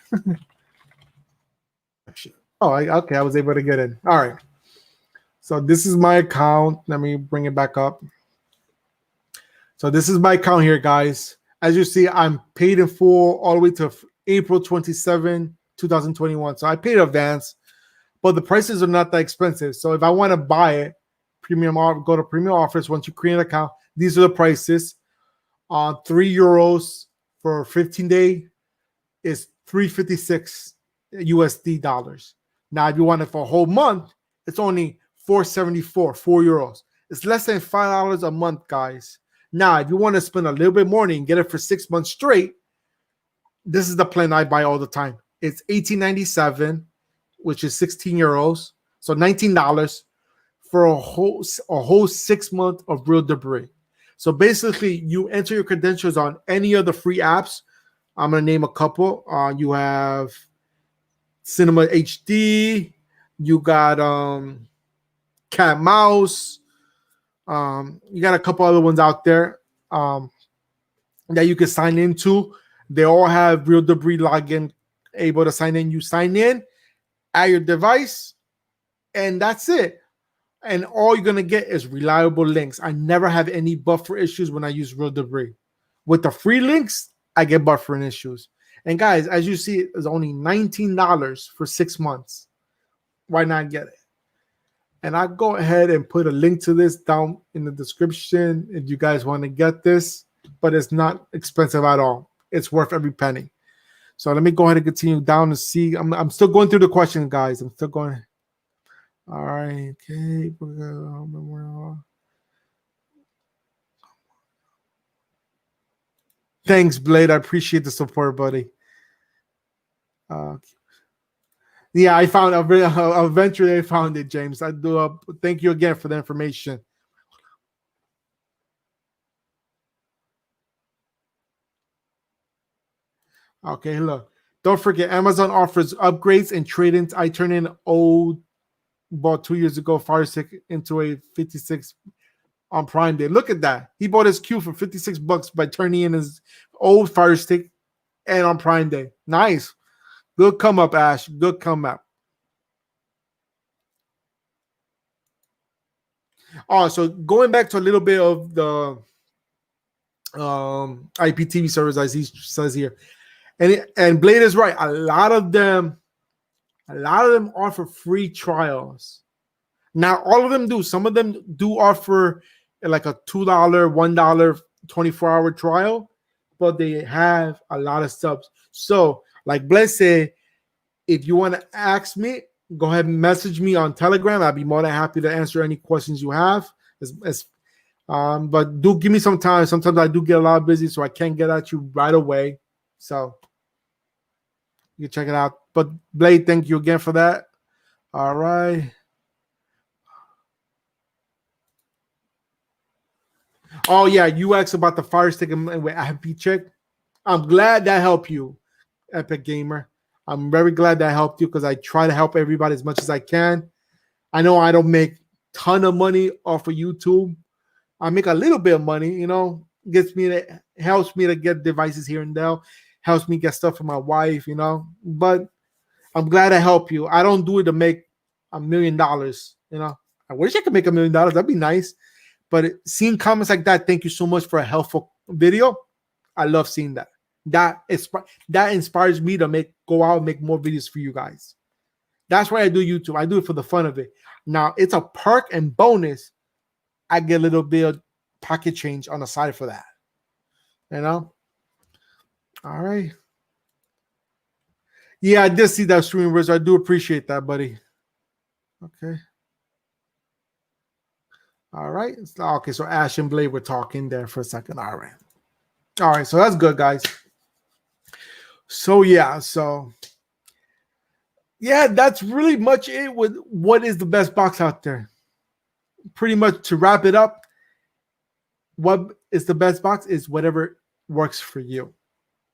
Okay. I was able to get in. All right. So this is my account. Let me bring it back up. So this is my account here, guys. As you see, I'm paid in full all the way to April 27, 2021. So I paid advance, but the prices are not that expensive. So if I want to buy it, go to premium offers. Once you create an account, these are the prices. €3 for 15-day is $356 USD. Now, if you want it for a whole month, it's only €4.74, €4. It's less than $5 a month, guys. Now, if you want to spend a little bit more and get it for 6 months straight, this is the plan I buy all the time. It's $18.97, which is €16, so $19 for a whole 6 months of Real-Debrid. So basically, you enter your credentials on any of the free apps. I'm gonna name a couple. You have Cinema HD. You got Cat Mouse. You got a couple other ones out there that you can sign into. They all have Real-Debrid login, able to sign in. You sign in at your device, and that's it. And all you're gonna get is reliable links. I never have any buffer issues when I use Real-Debrid. With the free links, I get buffering issues. And guys, as you see, it's only $19 for 6 months. Why not get it? And I'll go ahead and put a link to this down in the description if you guys want to get this, but it's not expensive at all. It's worth every penny. So let me go ahead and continue down to see. I'm still going through the questions, guys. I'm still going. All right. Okay. Thanks, Blade. I appreciate the support, buddy. Yeah, I found eventually I found it, James. I do. Thank you again for the information. Okay, look. Don't forget, Amazon offers upgrades and trade-ins. I turned in old, bought 2 years ago, FireStick into a 56 on Prime Day. Look at that. He bought his Q for $56 by turning in his old FireStick and on Prime Day. Nice. Good come up, Ash. Good come up. Oh, so going back to a little bit of the IPTV servers, as he says here, and Blade is right. A lot of them offer free trials. Now, all of them do. Some of them do offer like a $2, $1 24-hour trial, but they have a lot of subs. So, like Blade said, if you want to ask me, go ahead and message me on Telegram. I'll be more than happy to answer any questions you have. But do give me some time. Sometimes I do get a lot busy, so I can't get at you right away. So you can check it out. But Blade, thank you again for that. All right. Oh yeah, you asked about the FireStick and with MP check. I'm glad that helped you, Epic Gamer. I'm very glad that helped you because I try to help everybody as much as I can. I know I don't make a ton of money off of YouTube. I make a little bit of money, helps me to get devices here and there, helps me get stuff for my wife, But I'm glad I help you. I don't do it to make $1 million, I wish I could make $1 million. That'd be nice. But seeing comments like that, thank you so much for a helpful video. I love seeing that. That inspires me to go out and make more videos for you guys. That's why I do YouTube. I do it for the fun of it. Now, it's a perk and bonus. I get a little bit of pocket change on the side for that. All right. Yeah, I did see that stream, Riz. I do appreciate that, buddy. Okay. All right. Okay, so Ash and Blade were talking there for a second. All right, so that's good, guys. So yeah, that's really much it with what is the best box out there. Pretty much to wrap it up, what is the best box is whatever works for you.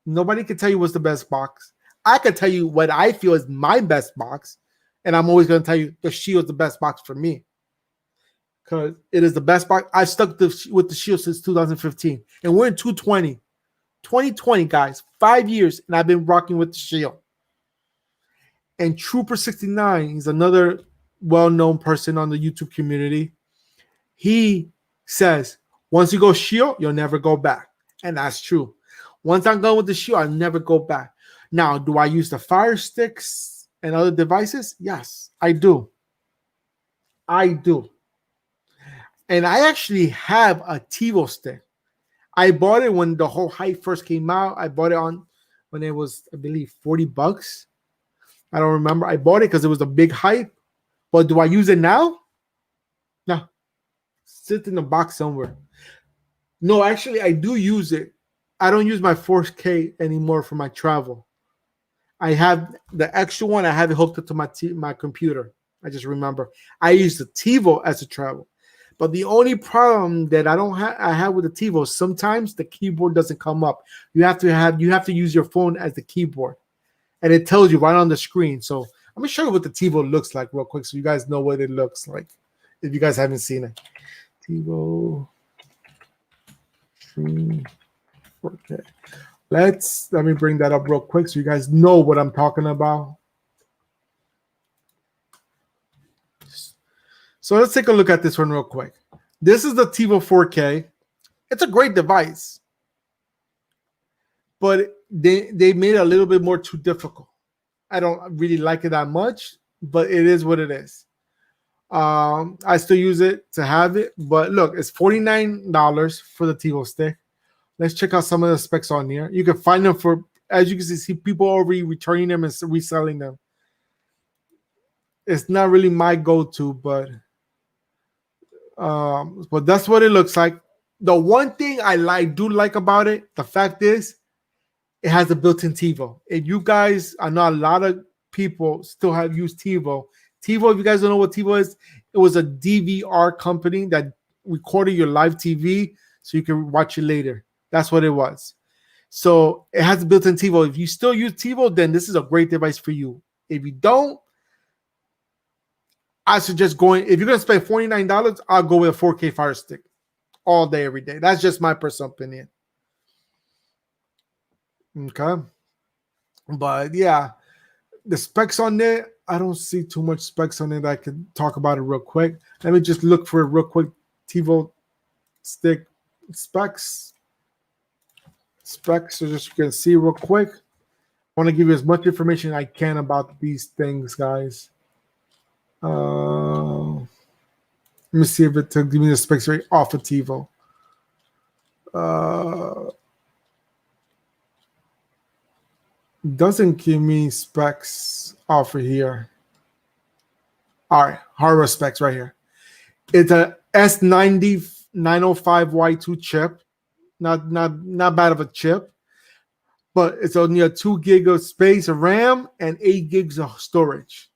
Nobody can tell you what's the best box. I can tell you what I feel is my best box, and I'm always going to tell you the Shield is the best box for me because it is the best box. I've stuck with the Shield since 2015, and we're in 2020, guys, 5 years, and I've been rocking with the Shield. And Trooper69, he's another well-known person on the YouTube community. He says, once you go Shield, you'll never go back. And that's true. Once I'm done with the Shield, I'll never go back. Now, do I use the Fire Sticks and other devices? Yes, I do. And I actually have a TiVo stick. I bought it when the whole hype first came out. I bought it when it was, I believe, $40. I don't remember. I bought it because it was a big hype. But do I use it now? No. Sit in the box somewhere. No, actually, I do use it. I don't use my 4K anymore for my travel. I have the extra one. I have it hooked up to my computer. I just remember. I use the TiVo as a travel. But the only problem that I have with the TiVo, sometimes the keyboard doesn't come up. You have to use your phone as the keyboard, and it tells you right on the screen. So let me show you what the TiVo looks like real quick, so you guys know what it looks like. If you guys haven't seen it, TiVo stream 4K. Let me bring that up real quick so you guys know what I'm talking about. So let's take a look at this one real quick. This is the TiVo 4K. It's a great device, but they made it a little bit more too difficult. I don't really like it that much, but it is what it is. I still use it to have it, but look, it's $49 for the TiVo stick. Let's check out some of the specs on here. You can find them for, as you can see, people already returning them and reselling them. It's not really my go-to, but that's what it looks like. The one thing I do like about it, the fact is, it has a built-in TiVo. If you guys, I know a lot of people still have used TiVo. TiVo, if you guys don't know what TiVo is, it was a DVR company that recorded your live TV so you can watch it later. That's what it was. So it has a built-in TiVo. If you still use TiVo, then this is a great device for you. If you don't, I suggest going, if you're going to spend $49, I'll go with a 4K FireStick all day, every day. That's just my personal opinion. Okay. But yeah, the specs on there, I don't see too much specs on it. I can talk about it real quick. Let me just look for a real quick TiVo stick specs. So just you can see real quick. I want to give you as much information I can about these things, guys. Let me see if it took give me the specs right off of TiVo. Doesn't give me specs off of here. All right, hardware specs right here. It's a S90 905Y2 chip. Not bad of a chip, but it's only a 2 gig of space of RAM and 8 gigs of storage.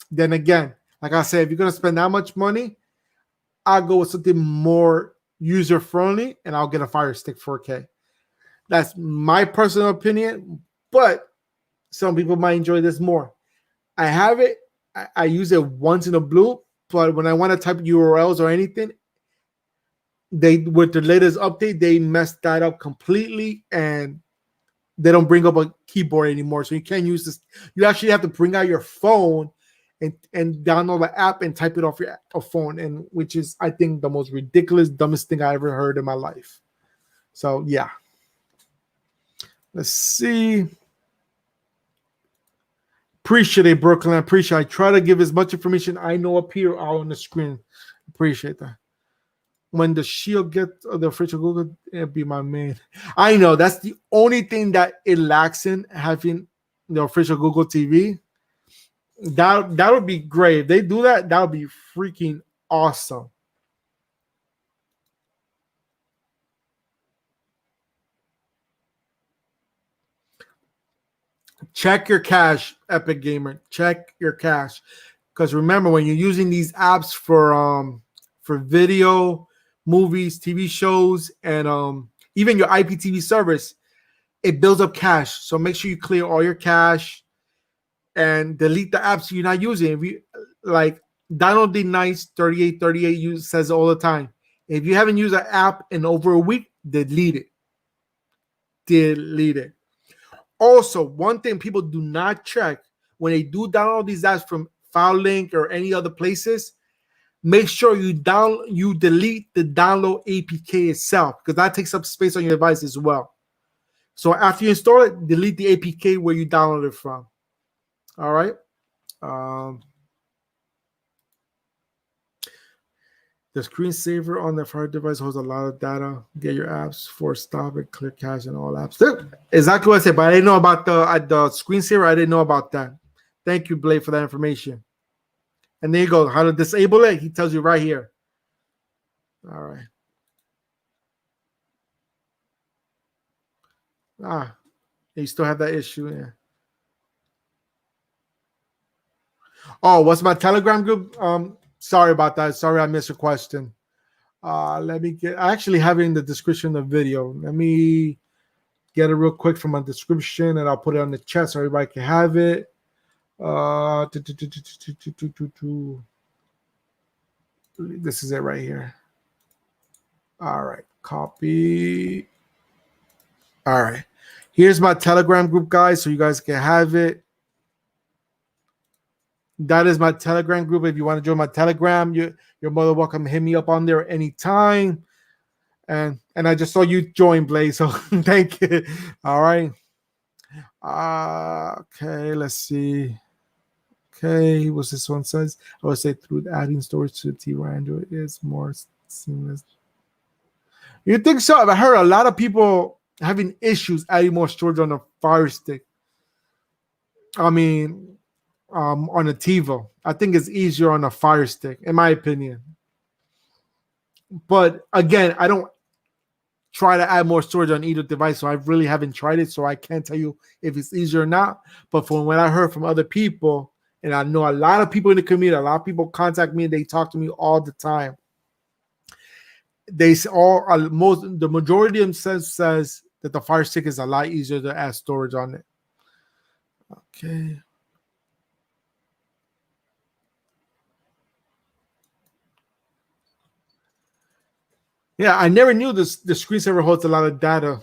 Then again, like I said, if you're gonna spend that much money, I'll go with something more user-friendly, and I'll get a FireStick 4K. That's my personal opinion, but some people might enjoy this more. I have it. I use it once in a blue, but when I want to type URLs or anything, with the latest update, they messed that up completely, and they don't bring up a keyboard anymore. So you can't use this. You actually have to bring out your phone and download the app and type it off your phone, and which is, I think, the most ridiculous, dumbest thing I ever heard in my life. So yeah. Let's see. Appreciate it, Brooklyn. I appreciate it. I try to give as much information I know up here out on the screen. Appreciate that. When the Shield gets the official Google, it'll be my main. I know that's the only thing that it lacks in having the official Google TV. That would be great. If they do that, that would be freaking awesome. Check your cache, Epic Gamer. Check your cache, because remember, when you're using these apps for video, movies, TV shows, and even your IPTV service, it builds up cache. So make sure you clear all your cache and delete the apps you're not using. If you like Donald D. Nice 3838 says all the time, if you haven't used an app in over a week, delete it. Delete it. Also, one thing people do not check when they do download these apps from FileLink or any other places, make sure you delete the download APK itself, because that takes up space on your device as well. So after you install it, delete the APK where you downloaded it from. All right. The screensaver on the Fire device holds a lot of data. Get your apps for stop and clear cache and all apps. Exactly what I said, but I didn't know about the screensaver. I didn't know about that. Thank you, Blake, for that information. And there you go. How to disable it? He tells you right here. All right. You still have that issue. Yeah. Oh, what's my Telegram group? Sorry about that. Sorry, I missed your question. Let me get. I actually have it in the description of the video. Let me get it real quick from my description, and I'll put it on the chat so everybody can have it. This is it right here. All right, copy. All right, here's my Telegram group, guys, so you guys can have it. That is my Telegram group. If you want to join my Telegram, you're more than welcome to hit me up on there anytime. And I just saw you join, Blaze, so thank you. All right. Okay, let's see. Okay, what's this one says? I would say through adding storage to T-Android is more seamless. You think so? I heard a lot of people having issues adding more storage on the FireStick. I mean, on a TiVo. I think it's easier on a FireStick, in my opinion. But again, I don't try to add more storage on either device, so I really haven't tried it, so I can't tell you if it's easier or not. But from what I heard from other people, and I know a lot of people in the community, a lot of people contact me and they talk to me all the time. They the majority of them says that the FireStick is a lot easier to add storage on it. Okay. Yeah, I never knew the screensaver holds a lot of data.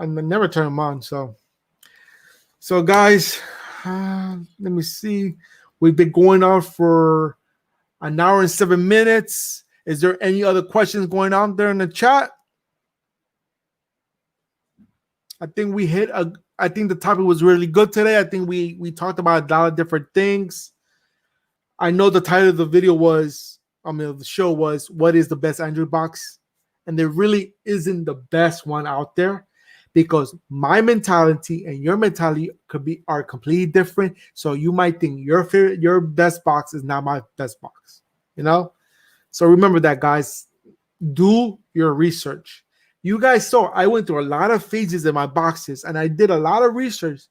I never turn them on. So guys, let me see. We've been going on for an hour and 7 minutes. Is there any other questions going on there in the chat? I think we hit I think the topic was really good today. I think we talked about a lot of different things. I know the title of the video was, the show was, what is the best Android box? And there really isn't the best one out there, because my mentality and your mentality are completely different. So you might think your best box is not my best box, So remember that, guys. Do your research. You guys saw I went through a lot of phases in my boxes, and I did a lot of research,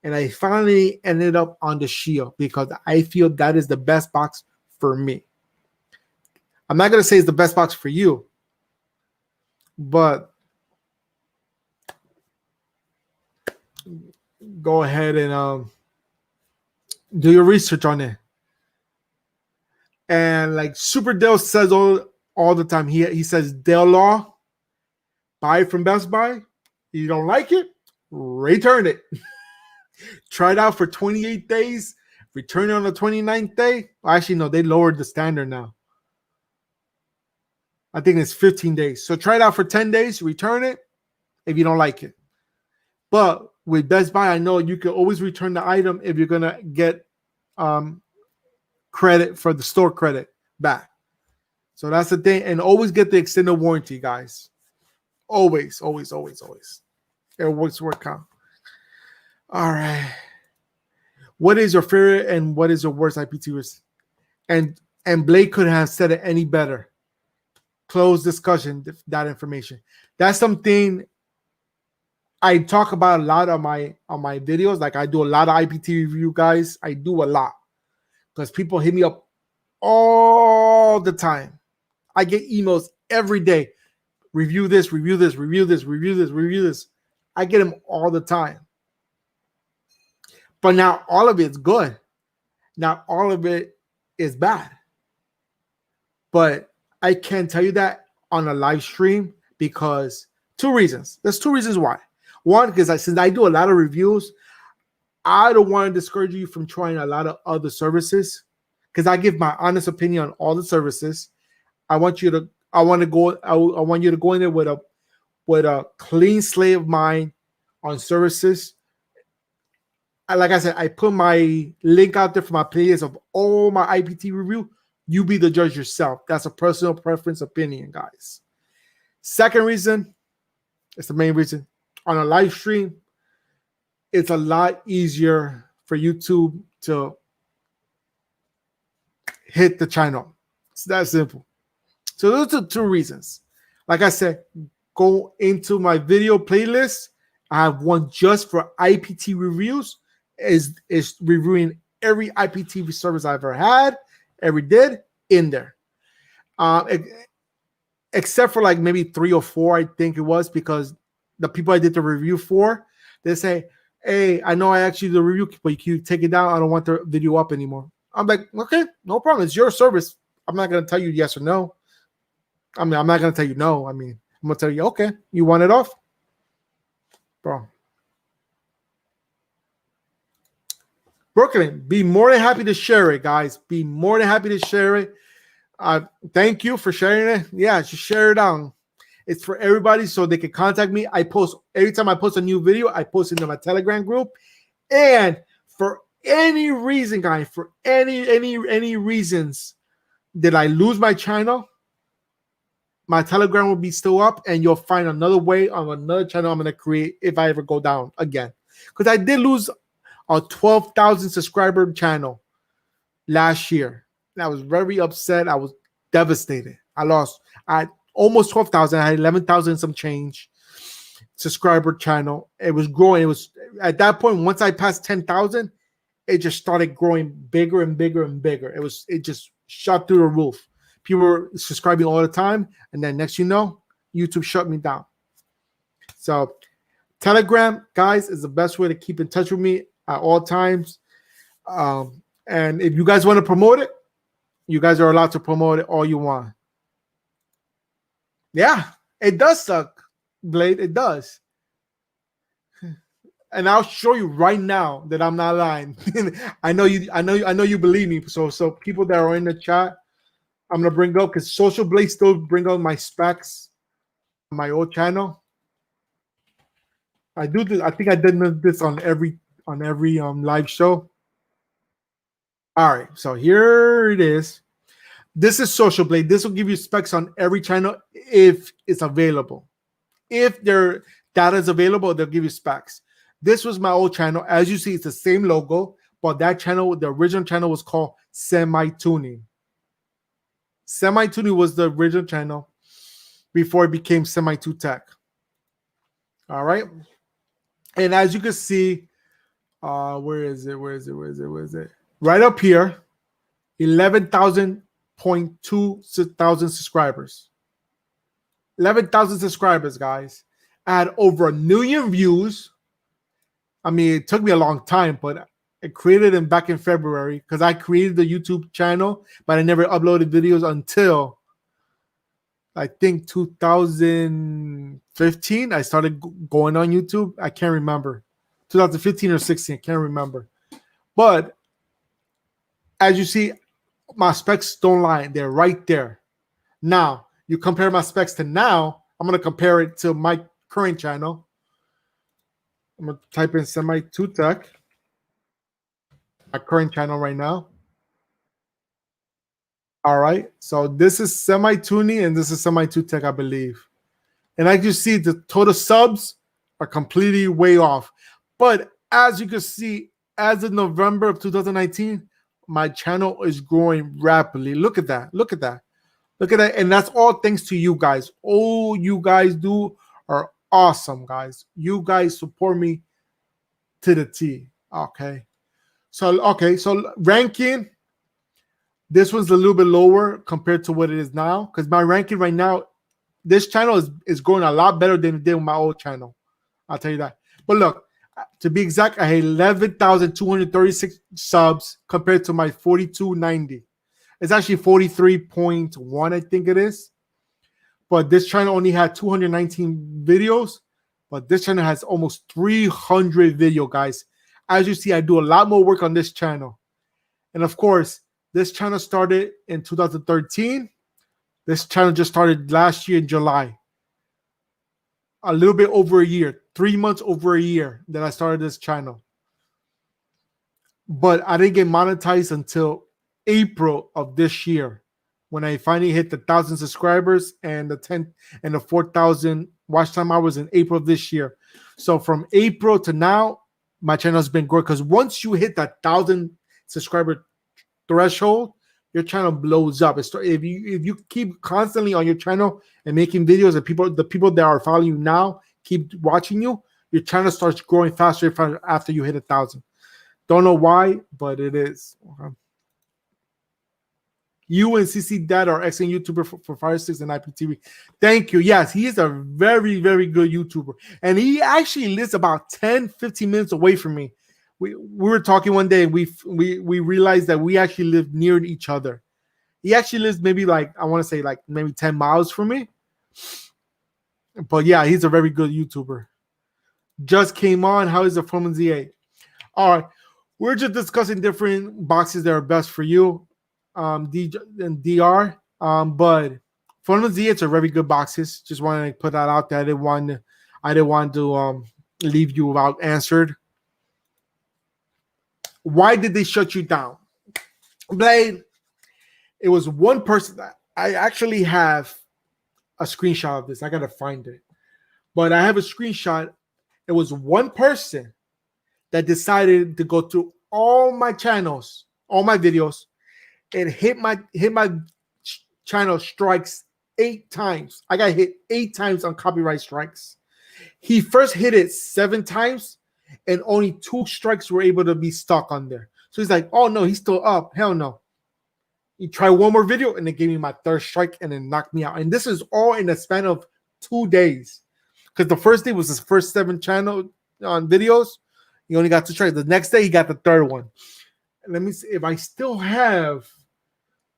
and I finally ended up on the Shield because I feel that is the best box for me. I'm not gonna say it's the best box for you, but go ahead and do your research on it. And like Super Dale says all the time, he says, Dale Law, buy it from Best Buy. You don't like it, return it. Try it out for 28 days, return it on the 29th day. Actually, no, they lowered the standard now. I think it's 15 days. So try it out for 10 days, return it if you don't like it. But with Best Buy, I know you can always return the item if you're going to get credit for the store credit back. So that's the thing. And always get the extended warranty, guys. Always, always, always, always. It works out. All right. What is your favorite and what is your worst IPT risk? And Blake couldn't have said it any better. Close discussion, that information. That's something I talk about a lot on my videos. Like I do a lot of IPT review, guys. I do a lot because people hit me up all the time. I get emails every day. Review this, review this, review this, review this, review this. I get them all the time. But not all of it's good. Not all of it is bad. But I can't tell you that on a live stream because two reasons. There's two reasons why. One, because since I do a lot of reviews, I don't want to discourage you from trying a lot of other services because I give my honest opinion on all the services. I want you to go in there with a clean slate of mind on services. Like I said, I put my link out there for my playlist of all my IPT review. You be the judge yourself. That's a personal preference opinion, guys. Second reason, it's the main reason. On a live stream, it's a lot easier for YouTube to hit the channel. It's that simple. So those are two reasons. Like I said, go into my video playlist. I have one just for IPT reviews. Is reviewing every IPTV service I've ever had, ever did in there. Except for like maybe 3 or 4, I think it was, because the people I did the review for, they say, hey, I know I actually did the review, but you take it down. I don't want the video up anymore. I'm like, okay, no problem. It's your service. I'm not going to tell you yes or no. I mean, I'm not going to tell you no. I mean, I'm going to tell you, okay, you want it off? Bro. Brooklyn, be more than happy to share it, guys. Be more than happy to share it. Thank you for sharing it. Yeah, just share it down. It's for everybody so they can contact me. I post every time I post a new video, I post it in my Telegram group. And for any reason, guys, for any reasons that I lose my channel, my Telegram will be still up, and you'll find another way on another channel I'm going to create if I ever go down again. Because I did lose a 12,000 subscriber channel last year. I was very upset. I was devastated. I almost 12,000. I had 11,000 some change subscriber channel. It was growing. It was at that point, once I passed 10,000, it just started growing bigger and bigger and bigger. It just shot through the roof. People were subscribing all the time, and then next you know, YouTube shut me down. So Telegram, guys, is the best way to keep in touch with me at all times. And if you guys want to promote it, you guys are allowed to promote it all you want. Yeah, it does suck, Blade. It does. And I'll show you right now that I'm not lying. I know you believe me. So people that are in the chat, I'm gonna bring up, because Social Blade still bring out my specs on my old channel. I do this. I think I did this on every live show. All right, so here it is. This is Social Blade. This will give you specs on every channel if it's available. If their data is available, they'll give you specs. This was my old channel. As you see, it's the same logo, but that channel, the original channel, was called Semi-Tuning. Semi-Tuning was the original channel before it became Semi-2 Tech. All right. And as you can see, where is it? Right up here, 11,000.2 thousand subscribers. 11,000 subscribers, guys. I had over 1 million views. I mean, it took me a long time, but I created them back in February because I created the YouTube channel, but I never uploaded videos until I think 2015. I started going on YouTube. I can't remember. 2015 or 16, I can't remember. But as you see, my specs don't lie. They're right there. Now, you compare my specs to now, I'm going to compare it to my current channel. I'm going to type in Semi-2 Tech. My current channel right now. All right. So this is Semi-Tuning and this is Semi-2 Tech, I believe. And as you see, the total subs are completely way off. But as you can see, as of November of 2019, my channel is growing rapidly. Look at that. Look at that. Look at that. And that's all thanks to you guys. All you guys do are awesome, guys. You guys support me to the T. Okay. So ranking, this one's a little bit lower compared to what it is now. Because my ranking right now, this channel is growing a lot better than it did with my old channel. I'll tell you that. But look, to be exact, I had 11,236 subs compared to my 4,290. It's actually 43.1, I think it is. But this channel only had 219 videos. But this channel has almost 300 video, guys. As you see, I do a lot more work on this channel. And of course, this channel started in 2013. This channel just started last year in July. A little bit over a year, 3 months over a year that I started this channel. But I didn't get monetized until April of this year when I finally hit the 1,000 subscribers and the 4,000 watch time hours in April of this year. So from April to now, my channel has been growing because once you hit that 1,000 subscriber threshold, your channel blows up. If you keep constantly on your channel and making videos, and the people that are following you now keep watching you, your channel starts growing faster after you hit 1,000. Don't know why, but it is. Okay. You and CC Dad are excellent YouTuber for FireStick and IPTV. Thank you. Yes, he is a very, very good YouTuber. And he actually lives about 10, 15 minutes away from me. We were talking one day, and we realized that we actually live near each other. He actually lives maybe I want to say maybe 10 miles from me. But yeah, he's a very good YouTuber. Just came on. How is the Formula Z8? All right. We're just discussing different boxes that are best for you. DR. But Formula Z8 are very good boxes. Just wanted to put that out there. I didn't want to leave you without answered. Why did they shut you down? Blade, it was one person. I actually have a screenshot of this. I gotta find it. But I have a screenshot. It was one person that decided to go through all my channels, all my videos, and hit my channel strikes 8 times. I got hit 8 times on copyright strikes. He first hit it 7 times, and only 2 strikes were able to be stuck on there. So he's like, oh no, he's still up. Hell no. He tried one more video, and they gave me my 3rd strike, and then knocked me out. And this is all in the span of 2 days. Because the first day was his first 7 channel on videos. He only got 2 strikes. The next day, he got the 3rd one. Let me see if I still have.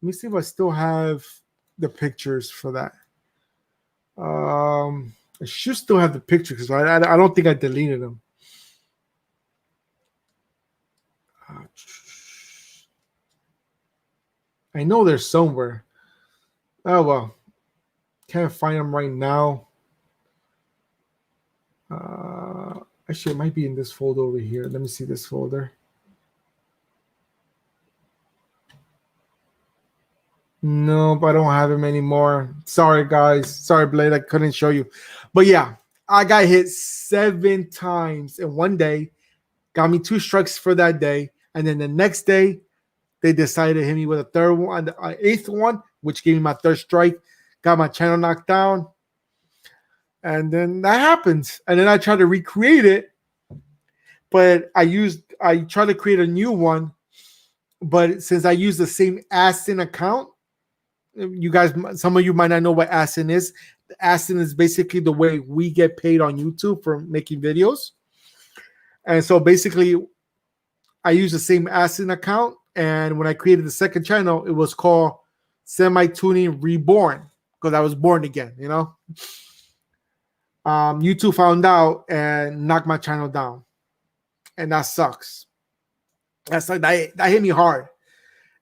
Let me see if I still have the pictures for that. I should still have the pictures because I don't think I deleted them. I know they're somewhere. Oh well, can't find them right now. Actually, it might be in this folder over here. Let me see this folder. Nope, I don't have him anymore. Sorry, guys. Sorry, Blade. I couldn't show you. But yeah, I got hit 7 times in one day. Got me 2 strikes for that day. And then the next day, they decided to hit me with a 3rd one, the 8th one, which gave me my 3rd strike. Got my channel knocked down. And then that happens. And then I tried to recreate it. But I tried to create a new one. But since I used the same ASIN account, you guys, some of you might not know what ASIN is. ASIN is basically the way we get paid on YouTube for making videos. And so basically, I use the same ASIN account. And when I created the 2nd channel, it was called Semi-Tuning Reborn because I was born again, you know. YouTube found out and knocked my channel down. And that sucks. That hit me hard.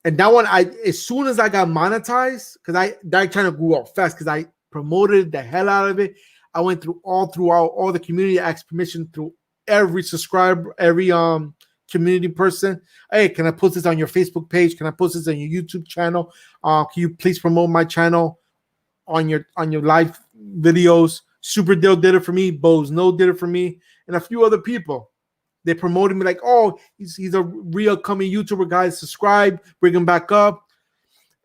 And that one, as soon as I got monetized, because that channel grew up fast because I promoted the hell out of it. I went throughout all the community. I asked permission through every subscriber, every community person. Hey, can I post this on your Facebook page? Can I post this on your YouTube channel? Can you please promote my channel on your live videos? Super Dill did it for me. Bo's No did it for me, and a few other people. They promoted me like, oh, he's a real coming YouTuber, guys. Subscribe, bring him back up.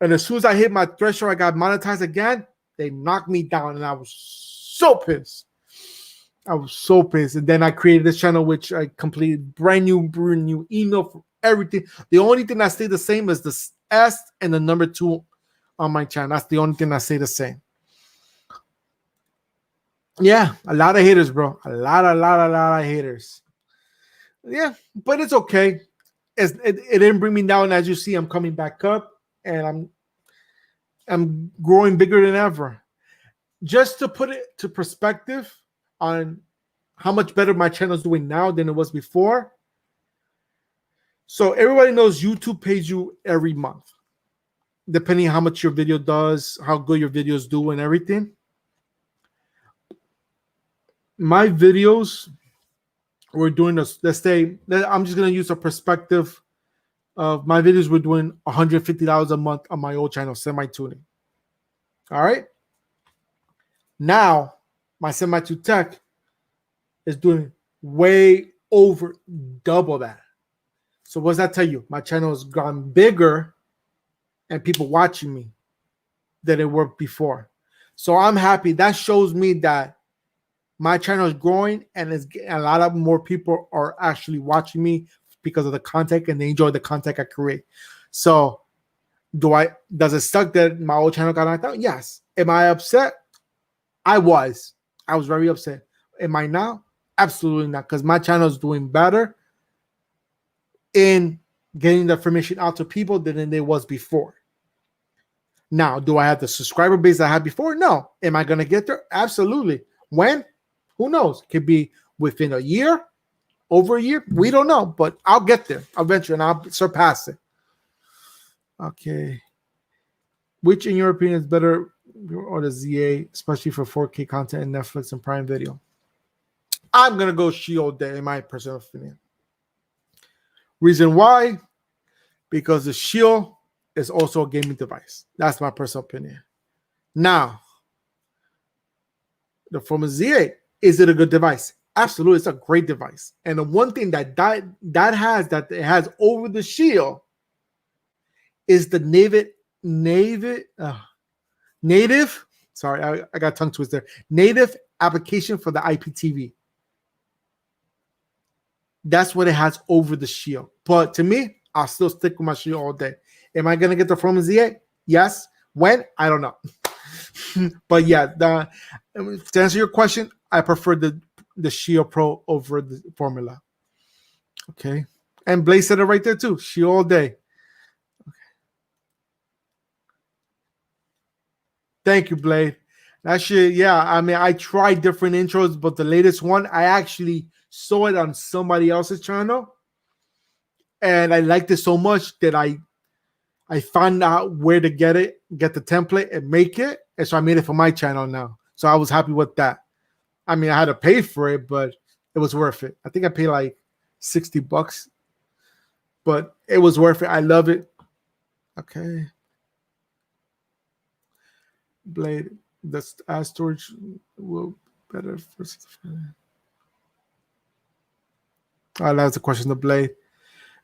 And as soon as I hit my threshold, I got monetized again. They knocked me down, and I was so pissed. And then I created this channel, which I completed brand new email for everything. The only thing that stayed the same is the S and the number 2 on my channel. That's the only thing that stayed the same. Yeah, a lot of haters, bro. A lot of haters. Yeah, but it's okay. It didn't bring me down. As you see, I'm coming back up, and I'm growing bigger than ever. Just to put it to perspective on how much better my channel is doing now than it was before. So everybody knows YouTube pays you every month, depending on how much your video does, how good your videos do, and everything. My videos, we're doing this. Let's say I'm just gonna use a perspective of my videos were doing $150 a month on my old channel, semi-tuning. All right. Now, my semi-tune tech is doing way over double that. So what does that tell you? My channel has gone bigger and people watching me than it were before. So I'm happy. That shows me that my channel is growing and a lot of more people are actually watching me because of the content and they enjoy the content I create. So does it suck that my old channel got knocked out? Yes. Am I upset? I was very upset. Am I now? Absolutely not, because my channel is doing better in getting the information out to people than it was before. Now, do I have the subscriber base I had before? No. Am I going to get there? Absolutely. When? Who knows? Could be within a year, over a year. We don't know, but I'll get there eventually and I'll surpass it. Okay. Which, in your opinion, is better, or the ZA, especially for 4K content in Netflix and Prime Video? I'm going to go Shield Day, in my personal opinion. Reason why? Because the Shield is also a gaming device. That's my personal opinion. Now, the Forma ZA, is it a good device? Absolutely, it's a great device. And the one thing that it has over the Shield is the native. Sorry, I got tongue twister. Native application for the IPTV. That's what it has over the Shield. But to me, I'll still stick with my Shield all day. Am I going to get the Forma ZA? Yes. When? I don't know. But yeah, to answer your question, I prefer the Shield Pro over the Formula. Okay. And Blaze said it right there too. Shield all day. Okay. Thank you, Blade. That shit, yeah. I mean, I tried different intros, but the latest one, I actually saw it on somebody else's channel. And I liked it so much that I found out where to get the template and make it. And so I made it for my channel now. So I was happy with that. I mean, I had to pay for it, but it was worth it. I think I paid like $60, but it was worth it. I love it. Okay. Blade, the storage will better for. That's a question to Blade.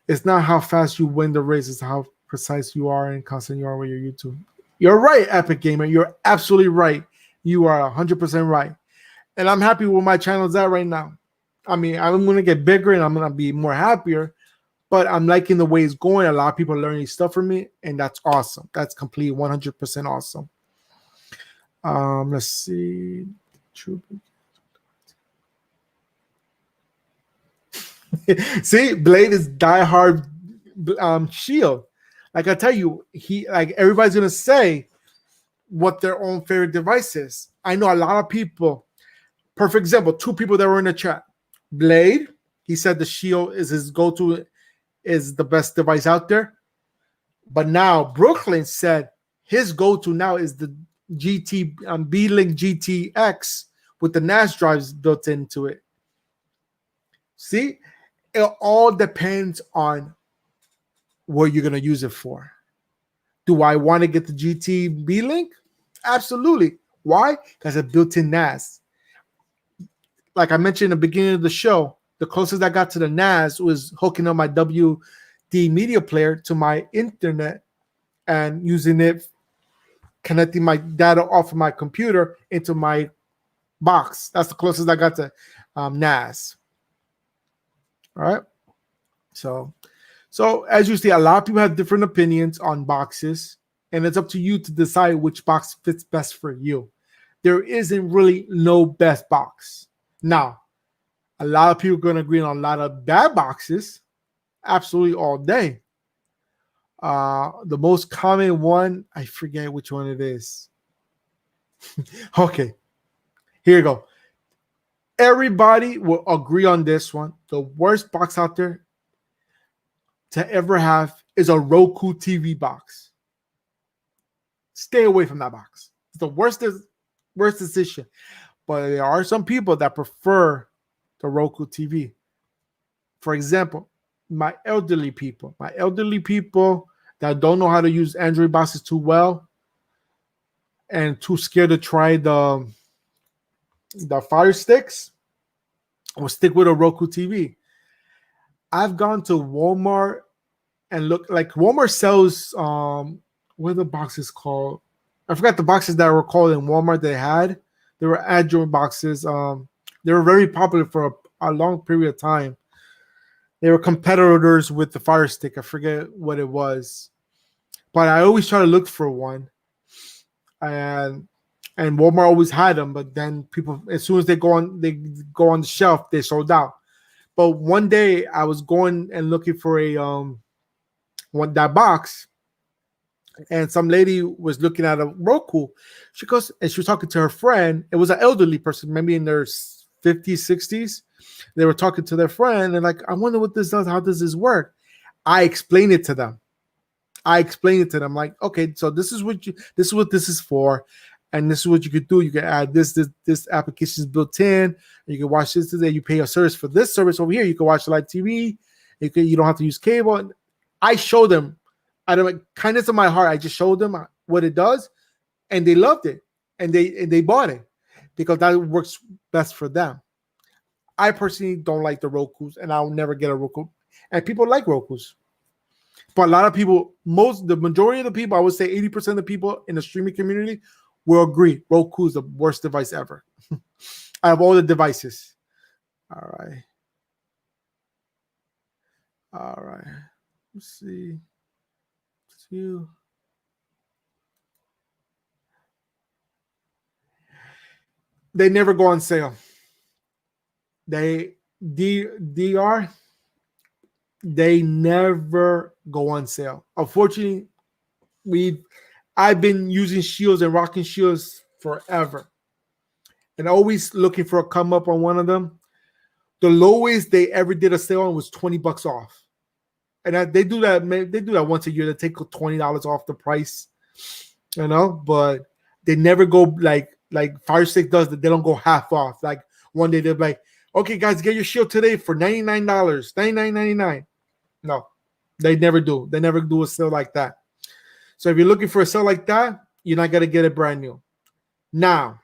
It's not how fast you win the race, it's how precise you are and constant you are with your YouTube. You're right, Epic Gamer. You're absolutely right. You are 100% right. And I'm happy where my channel is at right now. I mean, I'm going to get bigger and I'm going to be more happier, but I'm liking the way it's going. A lot of people are learning stuff from me, and that's awesome. That's completely 100% awesome. Let's see. See, Blade is diehard Shield. Like I tell you, everybody's gonna say what their own favorite device is. I know a lot of people. Perfect example: 2 people that were in the chat. Blade, he said the Shield is his go-to, is the best device out there. But now Brooklyn said his go-to now is the GT B-Link GTX with the NAS drives built into it. See, it all depends on what you're going to use it for. Do I want to get the GT B-Link? Absolutely. Why? Because it's built-in NAS. Like I mentioned in the beginning of the show, the closest I got to the NAS was hooking up my WD media player to my internet and using it, connecting my data off of my computer into my box. That's the closest I got to NAS. All right. So as you see, a lot of people have different opinions on boxes, and it's up to you to decide which box fits best for you. There isn't really no best box. Now, a lot of people are going to agree on a lot of bad boxes, absolutely all day. The most common one, I forget which one it is. Okay, here you go. Everybody will agree on this one. The worst box out there to ever have is a Roku TV box. Stay away from that box. It's the worst decision. But there are some people that prefer the Roku TV. For example, my elderly people that don't know how to use Android boxes too well and too scared to try the Fire Sticks, will stick with a Roku TV. I've gone to Walmart and look, like Walmart sells what are the boxes called? I forgot the boxes that were called in Walmart they had. They were Android boxes. They were very popular for a long period of time. They were competitors with the Fire Stick. I forget what it was, but I always try to look for one, and Walmart always had them. But then people, as soon as they go on the shelf, they sold out. But one day I was going and looking for a that box, and some lady was looking at a Roku. She goes, and she was talking to her friend. It was an elderly person, maybe in their 50s, 60s. They were talking to their friend and like, I wonder what this does. How does this work? I explained it to them. Like, okay, so this is what this is for, and this is what you could do. You can add this application is built in. You can watch this today. You pay a service for this service over here. You can watch live TV. You don't have to use cable. I showed them out of kindness of my heart. I just showed them what it does, and they loved it, and they bought it because that works best for them. I personally don't like the Rokus, and I'll never get a Roku. And people like Rokus. But a lot of people, the majority of the people, I would say 80% of the people in the streaming community will agree Roku is the worst device ever. I have all the devices. All right. Let's see. They never go on sale. They never go on sale. Unfortunately, I've been using Shields and rocking Shields forever, and always looking for a come up on one of them. The lowest they ever did a sale on was $20 off, and they do that. They do that once a year. They take $20 off the price, But they never go like FireStick does. That they don't go half off. Like one day they're like, okay, guys, get your Shield today for $99, $99.99. No, they never do. They never do a sale like that. So if you're looking for a sale like that, you're not going to get it brand new. Now,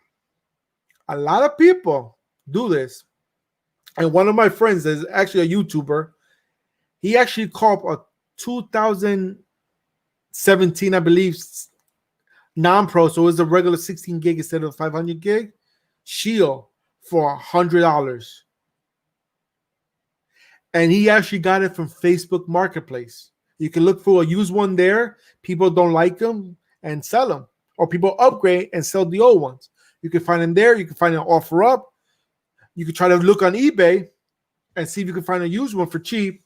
a lot of people do this. And one of my friends is actually a YouTuber. He actually called a 2017, I believe, non-pro. So it was a regular 16 gig instead of 500 gig Shield for $100. And he actually got it from Facebook Marketplace. You can look for a used one there. People don't like them and sell them. Or people upgrade and sell the old ones. You can find them there. You can find an offer up. You can try to look on eBay and see if you can find a used one for cheap.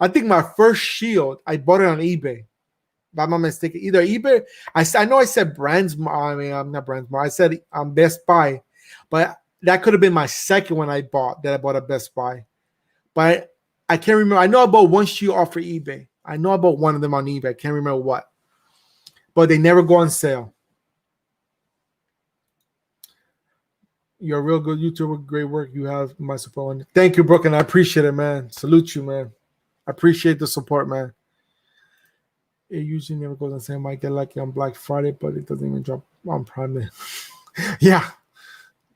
I think my first Shield, I bought it on eBay. If I'm not mistaken. Either eBay. I know I said Brandsmart. I mean, I'm not Brandsmart. I said Best Buy. But that could have been my second one I bought at Best Buy. But I can't remember. I know I bought one Shield off for eBay. I know I bought one of them on eBay. I can't remember what. But they never go on sale. You're a real good YouTuber. Great work. You have my support. Thank you, Brooke, and I appreciate it, man. Salute you, man. I appreciate the support, man. It usually never goes on sale. I might get lucky on Black Friday, but it doesn't even drop on Prime Day. Yeah,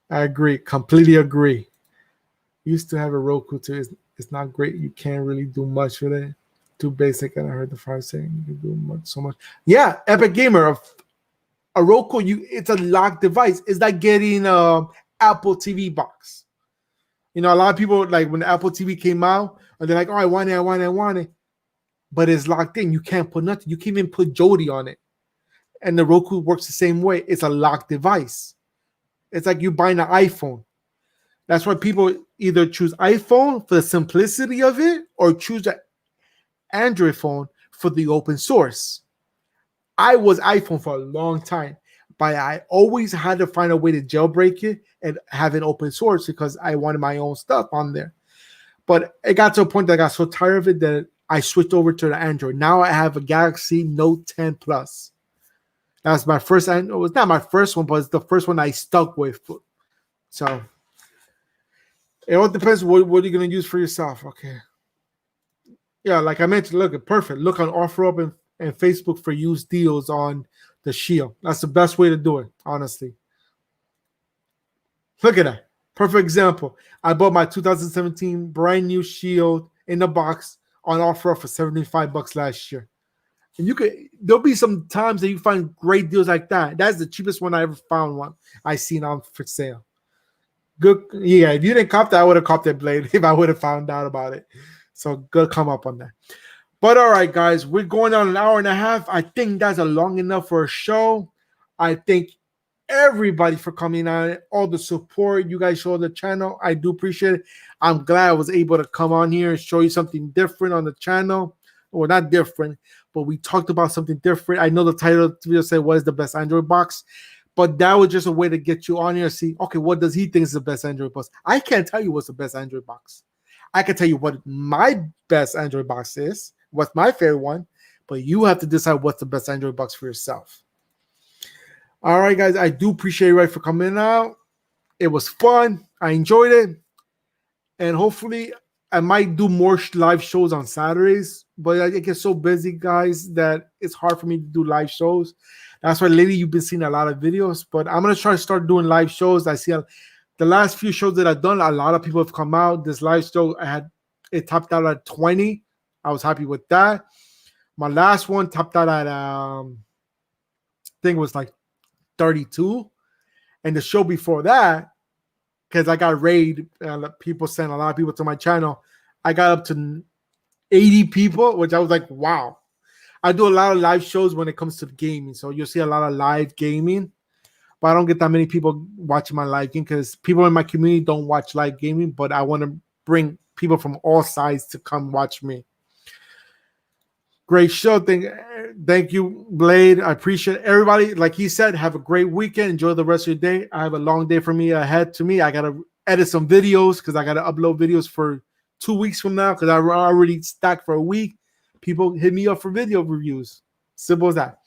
I agree. Completely agree. Used to have a Roku too. It's not great. You can't really do much with it. Too basic. And I heard the fire saying you can do so much. Yeah, Epic Gamer. A Roku, it's a locked device. It's like getting Apple TV box. A lot of people, like when the Apple TV came out, and they're like, oh, I want it. But it's locked in. You can't put nothing. You can't even put Jody on it. And the Roku works the same way. It's a locked device. It's like you buying an iPhone. That's why people either choose iPhone for the simplicity of it or choose an Android phone for the open source. I was iPhone for a long time, but I always had to find a way to jailbreak it and have it open source because I wanted my own stuff on there. But it got to a point that I got so tired of it that I switched over to the Android. Now I have a Galaxy Note 10 Plus. That's my first. It was not my first one, but it's the first one I stuck with. So it all depends what you're going to use for yourself. Okay. Yeah, like I mentioned, look, perfect. Look on OfferUp and Facebook for used deals on the Shield. That's the best way to do it, honestly. Look at that. Perfect example. I bought my 2017 brand new Shield in the box on OfferUp for $75 last year. And there'll be some times that you find great deals like that. That's the cheapest one I ever found one I seen on for sale. Good. Yeah, if you didn't cop that, I would have copped that Blade if I would have found out about it. So good come up on that. But all right, guys, we're going on an hour and a half. I think that's a long enough for a show. I thank everybody for coming on, all the support you guys show the channel. I do appreciate it. I'm glad I was able to come on here and show you something different on the channel. Well, not different, but we talked about something different. I know the title of the video said what is the best Android box, but that was just a way to get you on here and see, okay, what does he think is the best Android box? I can't tell you what's the best Android box. I can tell you what my best Android box is, what's my favorite one, but you have to decide what's the best Android box for yourself. All right, guys, I do appreciate you for coming out. It was fun. I enjoyed it. And hopefully I might do more live shows on Saturdays, but I get so busy, guys, that it's hard for me to do live shows. That's why lately you've been seeing a lot of videos, but I'm going to try to start doing live shows. I see the last few shows that I've done, a lot of people have come out. This live show, it topped out at 20. I was happy with that. My last one topped out at, I think it was like 32. And the show before that, because I got raided, people sent a lot of people to my channel. I got up to 80 people, which I was like, wow. I do a lot of live shows when it comes to gaming. So you'll see a lot of live gaming. But I don't get that many people watching my live game because people in my community don't watch live gaming. But I want to bring people from all sides to come watch me. Great show. Thank you, Blade. I appreciate everybody. Like he said, have a great weekend. Enjoy the rest of your day. I have a long day for me ahead to me. I got to edit some videos because I got to upload videos for 2 weeks from now because I already stacked for a week. People hit me up for video reviews. Simple as that.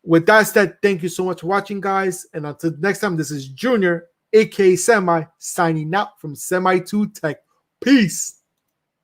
With that said, thank you so much for watching, guys. And until next time, this is Junior, aka Semi, signing out from Semi2Tech. Peace.